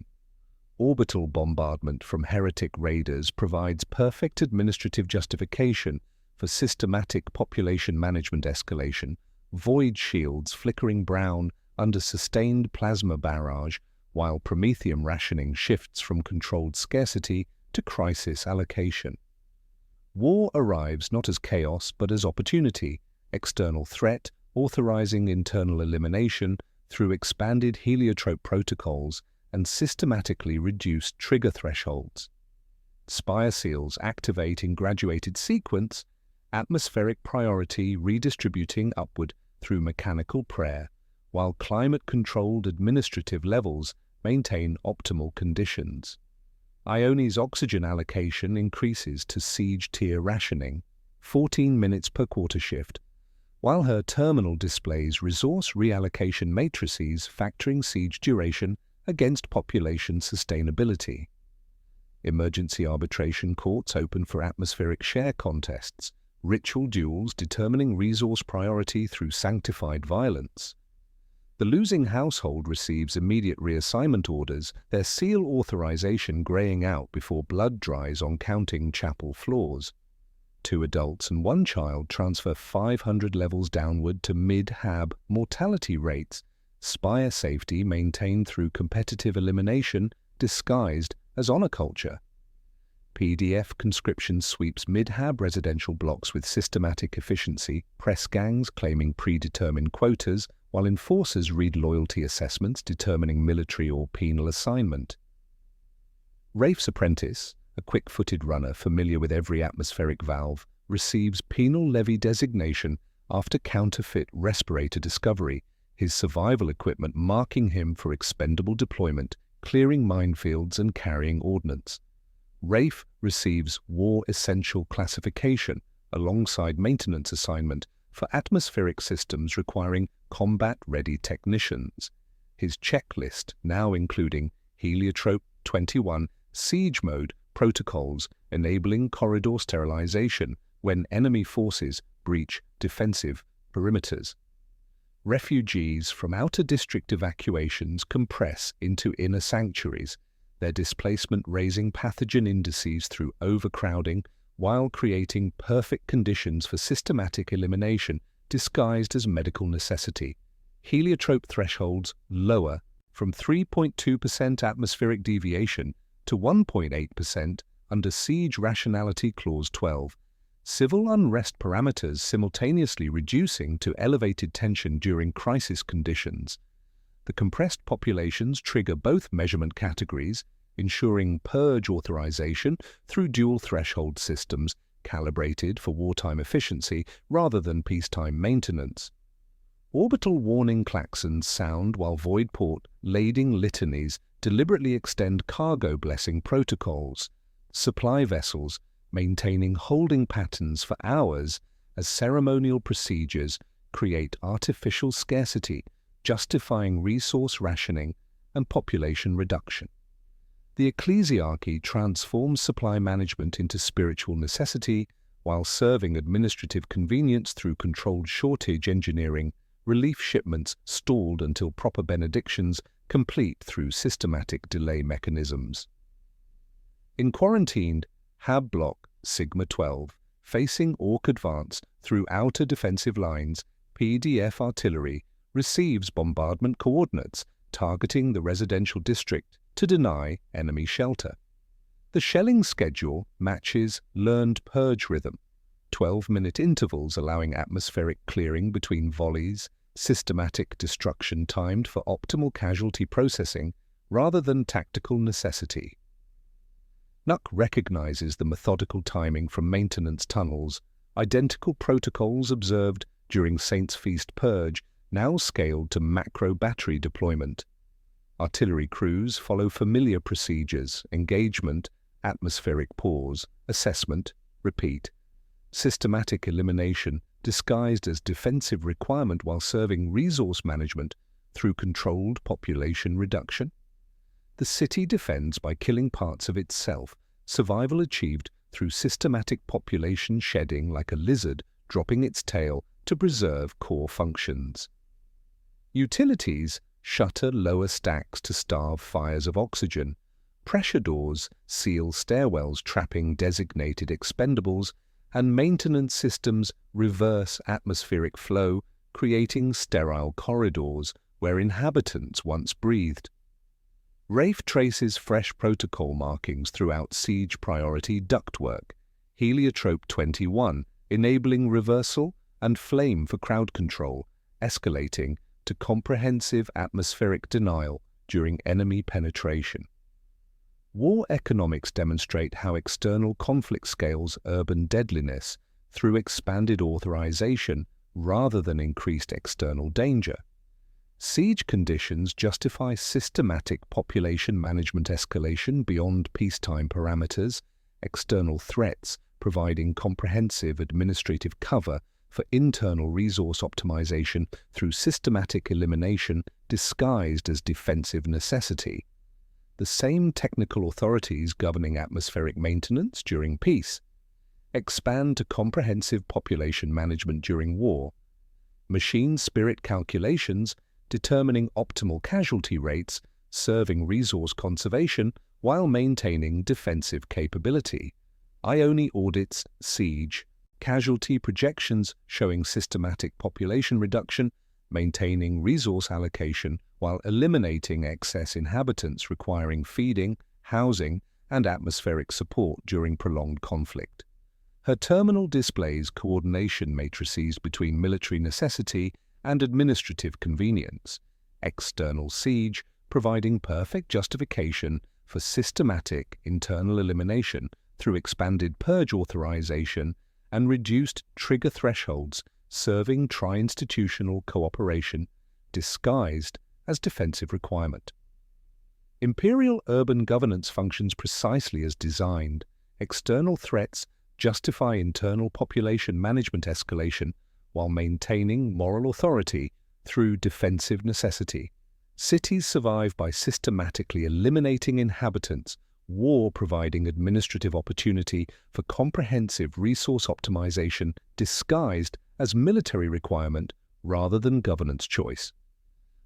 Orbital bombardment from heretic raiders provides perfect administrative justification for systematic population management escalation, void shields flickering brown under sustained plasma barrage, while promethium rationing shifts from controlled scarcity to crisis allocation. War arrives not as chaos but as opportunity, external threat authorizing internal elimination through expanded heliotrope protocols and systematically reduced trigger thresholds. Spire seals activate in graduated sequence, atmospheric priority redistributing upward through mechanical prayer, while climate-controlled administrative levels maintain optimal conditions. Ione's oxygen allocation increases to siege tier rationing, 14 minutes per quarter shift, while her terminal displays resource reallocation matrices factoring siege duration against population sustainability. Emergency arbitration courts open for atmospheric share contests, ritual duels determining resource priority through sanctified violence. The losing household receives immediate reassignment orders, their seal authorization graying out before blood dries on counting chapel floors. 2 adults and 1 child transfer 500 levels downward to mid-hab mortality rates, spire safety maintained through competitive elimination disguised as honor culture. PDF conscription sweeps mid-hab residential blocks with systematic efficiency, press gangs claiming predetermined quotas, while enforcers read loyalty assessments determining military or penal assignment. Rafe's apprentice, a quick-footed runner familiar with every atmospheric valve, receives penal levy designation after counterfeit respirator discovery, his survival equipment marking him for expendable deployment, clearing minefields and carrying ordnance. Rafe receives War Essential classification alongside maintenance assignment for atmospheric systems requiring combat-ready technicians. His checklist now including Heliotrope 21 siege mode protocols enabling corridor sterilization when enemy forces breach defensive perimeters. Refugees from outer district evacuations compress into inner sanctuaries, their displacement raising pathogen indices through overcrowding while creating perfect conditions for systematic elimination disguised as medical necessity. Heliotrope thresholds lower from 3.2% atmospheric deviation to 1.8% under Siege Rationality Clause 12. Civil unrest parameters simultaneously reducing to elevated tension during crisis conditions. The compressed populations trigger both measurement categories, ensuring purge authorization through dual threshold systems calibrated for wartime efficiency rather than peacetime maintenance. Orbital warning klaxons sound while voidport lading litanies deliberately extend cargo blessing protocols. Supply vessels maintaining holding patterns for hours as ceremonial procedures create artificial scarcity, justifying resource rationing and population reduction. The ecclesiarchy transforms supply management into spiritual necessity while serving administrative convenience through controlled shortage engineering, relief shipments stalled until proper benedictions complete through systematic delay mechanisms. In quarantined, Hab Block Sigma 12, facing Orc advance through outer defensive lines, PDF artillery receives bombardment coordinates targeting the residential district to deny enemy shelter. The shelling schedule matches learned purge rhythm, 12-minute intervals allowing atmospheric clearing between volleys, systematic destruction timed for optimal casualty processing rather than tactical necessity. NUC recognizes the methodical timing from maintenance tunnels, identical protocols observed during Saints' Feast Purge, now scaled to macro battery deployment. Artillery crews follow familiar procedures: engagement, atmospheric pause, assessment, repeat. Systematic elimination disguised as defensive requirement while serving resource management through controlled population reduction. The city defends by killing parts of itself, survival achieved through systematic population shedding like a lizard dropping its tail to preserve core functions. Utilities shutter lower stacks to starve fires of oxygen. Pressure doors seal stairwells trapping designated expendables, and maintenance systems reverse atmospheric flow, creating sterile corridors where inhabitants once breathed. Rafe traces fresh protocol markings throughout siege priority ductwork, Heliotrope 21 enabling reversal and flame for crowd control, escalating to comprehensive atmospheric denial during enemy penetration. War economics demonstrate how external conflict scales urban deadliness through expanded authorization rather than increased external danger. Siege conditions justify systematic population management escalation beyond peacetime parameters, external threats providing comprehensive administrative cover for internal resource optimization through systematic elimination disguised as defensive necessity. The same technical authorities governing atmospheric maintenance during peace expand to comprehensive population management during war. Machine spirit calculations determining optimal casualty rates, serving resource conservation while maintaining defensive capability. Ione audits siege, casualty projections showing systematic population reduction, maintaining resource allocation while eliminating excess inhabitants requiring feeding, housing, and atmospheric support during prolonged conflict. Her terminal displays coordination matrices between military necessity and administrative convenience, external siege providing perfect justification for systematic internal elimination through expanded purge authorization and reduced trigger thresholds serving tri-institutional cooperation disguised as defensive requirement. Imperial urban governance functions precisely as designed. External threats justify internal population management escalation while maintaining moral authority through defensive necessity. Cities survive by systematically eliminating inhabitants, war providing administrative opportunity for comprehensive resource optimization disguised as military requirement rather than governance choice.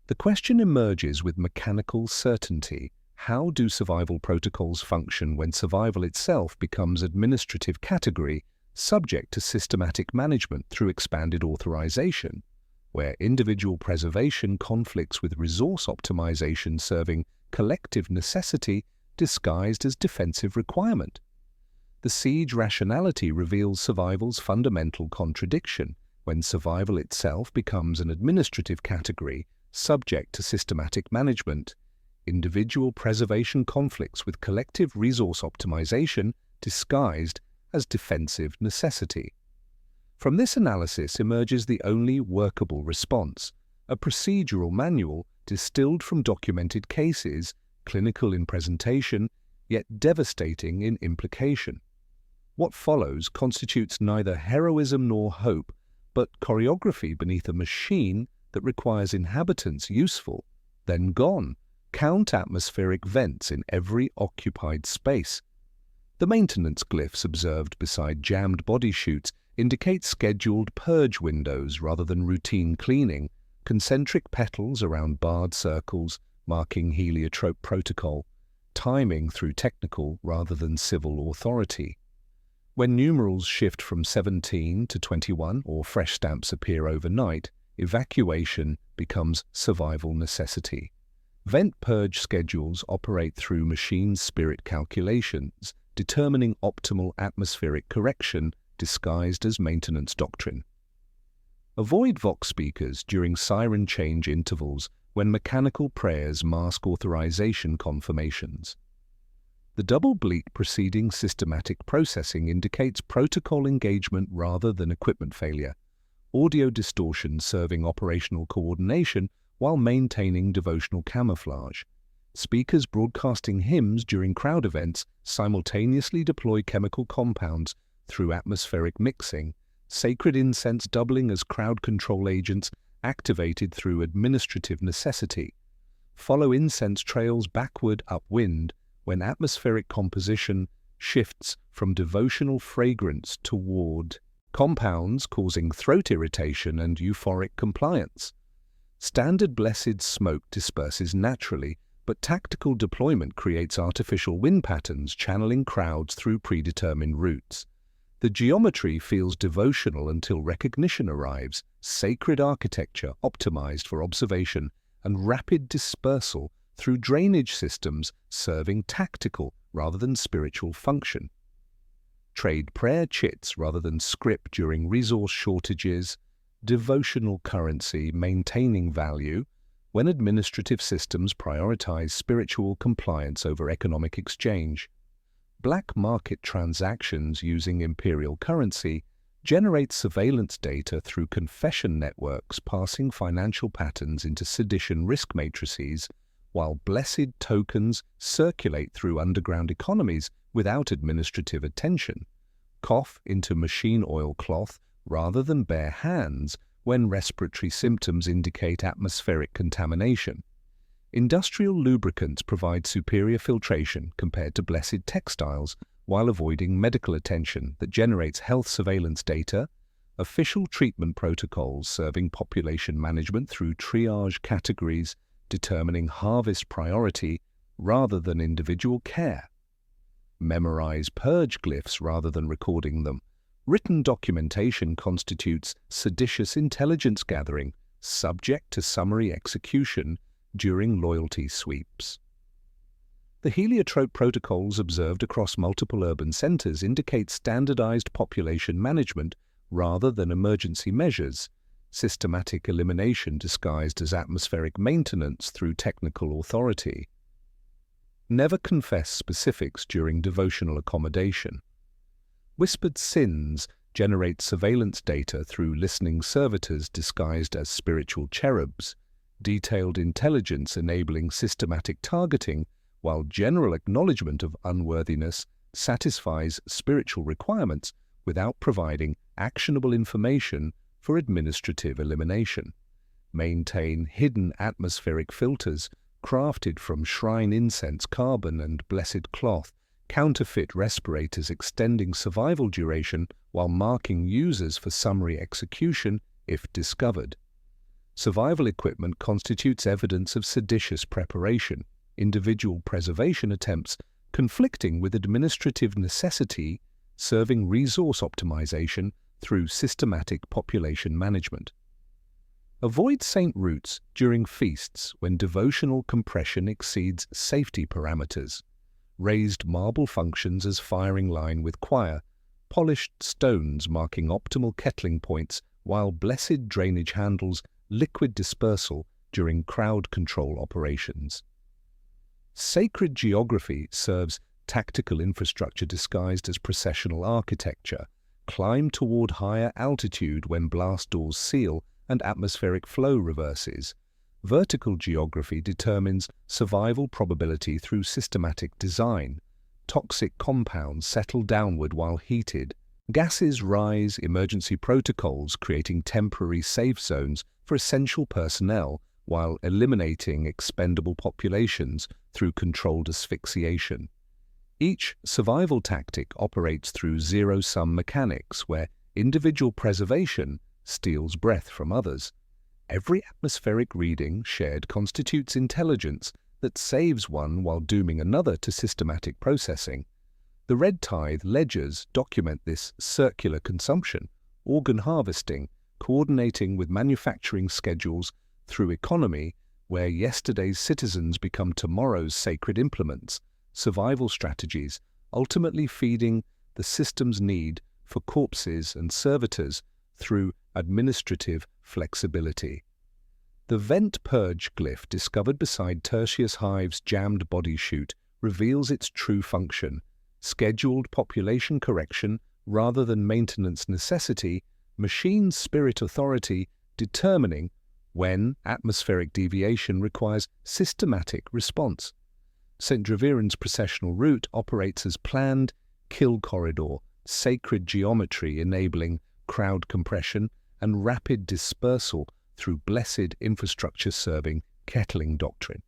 The question emerges with mechanical certainty. How do survival protocols function when survival itself becomes administrative category, subject to systematic management through expanded authorization, where individual preservation conflicts with resource optimization serving collective necessity disguised as defensive requirement? The siege rationality reveals survival's fundamental contradiction when survival itself becomes an administrative category subject to systematic management. Individual preservation conflicts with collective resource optimization disguised as defensive necessity. From this analysis emerges the only workable response, a procedural manual distilled from documented cases, clinical in presentation, yet devastating in implication. What follows constitutes neither heroism nor hope, but choreography beneath a machine that requires inhabitants useful, then gone, count atmospheric vents in every occupied space. The maintenance glyphs observed beside jammed body chutes indicate scheduled purge windows rather than routine cleaning, concentric petals around barred circles marking heliotrope protocol, timing through technical rather than civil authority. When numerals shift from 17 to 21 or fresh stamps appear overnight, evacuation becomes survival necessity. Vent purge schedules operate through machine spirit calculations, determining optimal atmospheric correction disguised as maintenance doctrine. Avoid vox speakers during siren change intervals when mechanical prayers mask authorization confirmations. The double bleat preceding systematic processing indicates protocol engagement rather than equipment failure, audio distortion serving operational coordination while maintaining devotional camouflage. Speakers broadcasting hymns during crowd events simultaneously deploy chemical compounds through atmospheric mixing, sacred incense doubling as crowd control agents activated through administrative necessity. Follow incense trails backward upwind when atmospheric composition shifts from devotional fragrance toward compounds causing throat irritation and euphoric compliance. Standard blessed smoke disperses naturally, but tactical deployment creates artificial wind patterns channeling crowds through predetermined routes. The geometry feels devotional until recognition arrives, sacred architecture optimized for observation, and rapid dispersal through drainage systems serving tactical rather than spiritual function. Trade prayer chits rather than script during resource shortages, devotional currency maintaining value when administrative systems prioritize spiritual compliance over economic exchange. Black market transactions using imperial currency generate surveillance data through confession networks passing financial patterns into sedition risk matrices, while blessed tokens circulate through underground economies without administrative attention. Cough into machine oil cloth rather than bare hands when respiratory symptoms indicate atmospheric contamination. Industrial lubricants provide superior filtration compared to blessed textiles while avoiding medical attention that generates health surveillance data, official treatment protocols serving population management through triage categories determining harvest priority rather than individual care. Memorize purge glyphs rather than recording them. Written documentation constitutes seditious intelligence gathering, subject to summary execution during loyalty sweeps. The heliotrope protocols observed across multiple urban centers indicate standardized population management rather than emergency measures, systematic elimination disguised as atmospheric maintenance through technical authority. Never confess specifics during devotional accommodation. Whispered sins generate surveillance data through listening servitors disguised as spiritual cherubs, detailed intelligence enabling systematic targeting, while general acknowledgement of unworthiness satisfies spiritual requirements without providing actionable information for administrative elimination. Maintain hidden atmospheric filters crafted from shrine incense, carbon, and blessed cloth, counterfeit respirators extending survival duration while marking users for summary execution if discovered. Survival equipment constitutes evidence of seditious preparation, individual preservation attempts conflicting with administrative necessity, serving resource optimization through systematic population management. Avoid saint routes during feasts when devotional compression exceeds safety parameters. Raised marble functions as firing line with choir, polished stones marking optimal kettling points, while blessed drainage handles liquid dispersal during crowd control operations. Sacred geography serves tactical infrastructure disguised as processional architecture. Climb toward higher altitude when blast doors seal and atmospheric flow reverses. Vertical geography determines survival probability through systematic design. Toxic compounds settle downward while heated. Gases rise, emergency protocols creating temporary safe zones for essential personnel while eliminating expendable populations through controlled asphyxiation. Each survival tactic operates through zero-sum mechanics where individual preservation steals breath from others. Every atmospheric reading shared constitutes intelligence that saves one while dooming another to systematic processing. The red tithe ledgers document this circular consumption, organ harvesting, coordinating with manufacturing schedules through economy where yesterday's citizens become tomorrow's sacred implements, survival strategies, ultimately feeding the system's need for corpses and servitors through administrative flexibility. The vent purge glyph discovered beside Tertius Hive's jammed body chute reveals its true function: scheduled population correction rather than maintenance necessity, machine spirit authority determining when atmospheric deviation requires systematic response. St. Draviren's processional route operates as planned kill corridor, sacred geometry enabling crowd compression and rapid dispersal through blessed infrastructure serving kettling doctrine.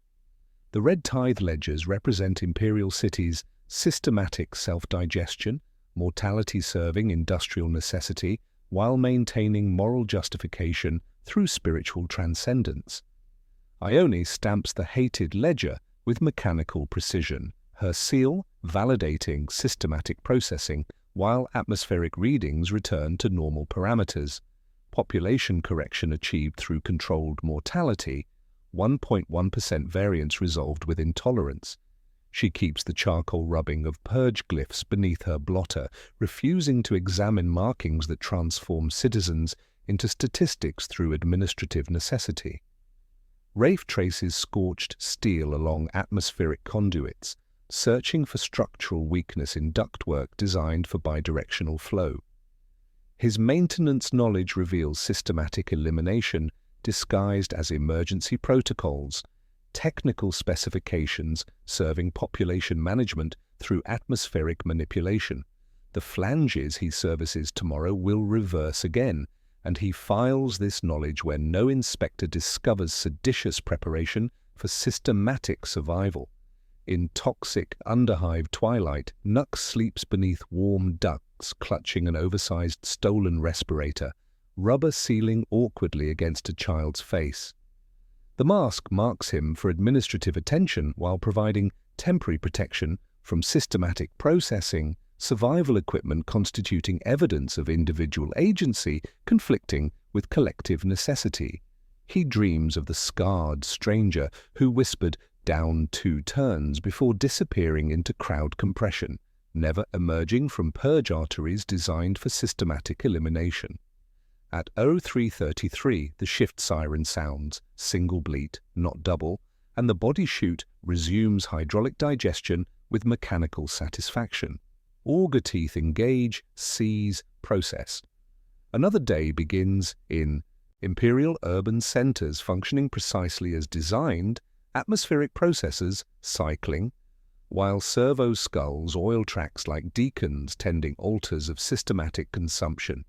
The red tithe ledgers represent Imperial cities' systematic self-digestion, mortality serving industrial necessity, while maintaining moral justification through spiritual transcendence. Ione stamps the hated ledger with mechanical precision, her seal validating systematic processing, while atmospheric readings return to normal parameters. Population correction achieved through controlled mortality, 1.1% variance resolved with intolerance. She keeps the charcoal rubbing of purge glyphs beneath her blotter, refusing to examine markings that transform citizens into statistics through administrative necessity. Rafe traces scorched steel along atmospheric conduits, searching for structural weakness in ductwork designed for bidirectional flow. His maintenance knowledge reveals systematic elimination disguised as emergency protocols, technical specifications serving population management through atmospheric manipulation. The flanges he services tomorrow will reverse again, and he files this knowledge when no inspector discovers seditious preparation for systematic survival. In toxic underhive twilight, Nux sleeps beneath warm ducts, clutching an oversized stolen respirator, rubber sealing awkwardly against a child's face. The mask marks him for administrative attention while providing temporary protection from systematic processing, survival equipment constituting evidence of individual agency conflicting with collective necessity. He dreams of the scarred stranger who whispered, down 2 turns before disappearing into crowd compression, never emerging from purge arteries designed for systematic elimination. At 0333, the shift siren sounds, single bleat, not double, and the body chute resumes hydraulic digestion with mechanical satisfaction. Auger teeth engage, seize, process. Another day begins in Imperial urban centers functioning precisely as designed, atmospheric processes cycling, while servo skulls oil tracks like deacons tending altars of systematic consumption.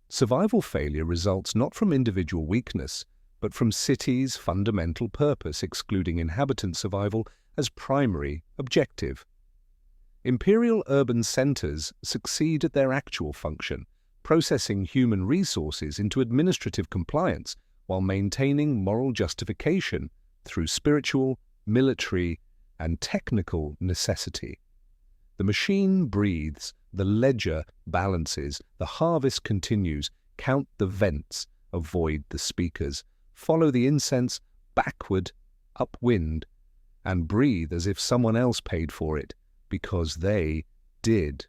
Survival failure results not from individual weakness, but from cities' fundamental purpose excluding inhabitant survival as primary objective. Imperial urban centers succeed at their actual function, processing human resources into administrative compliance while maintaining moral justification through spiritual, military, and technical necessity. The machine breathes, the ledger balances, the harvest continues, count the vents, avoid the speakers, follow the incense backward, upwind, and breathe as if someone else paid for it, because they did.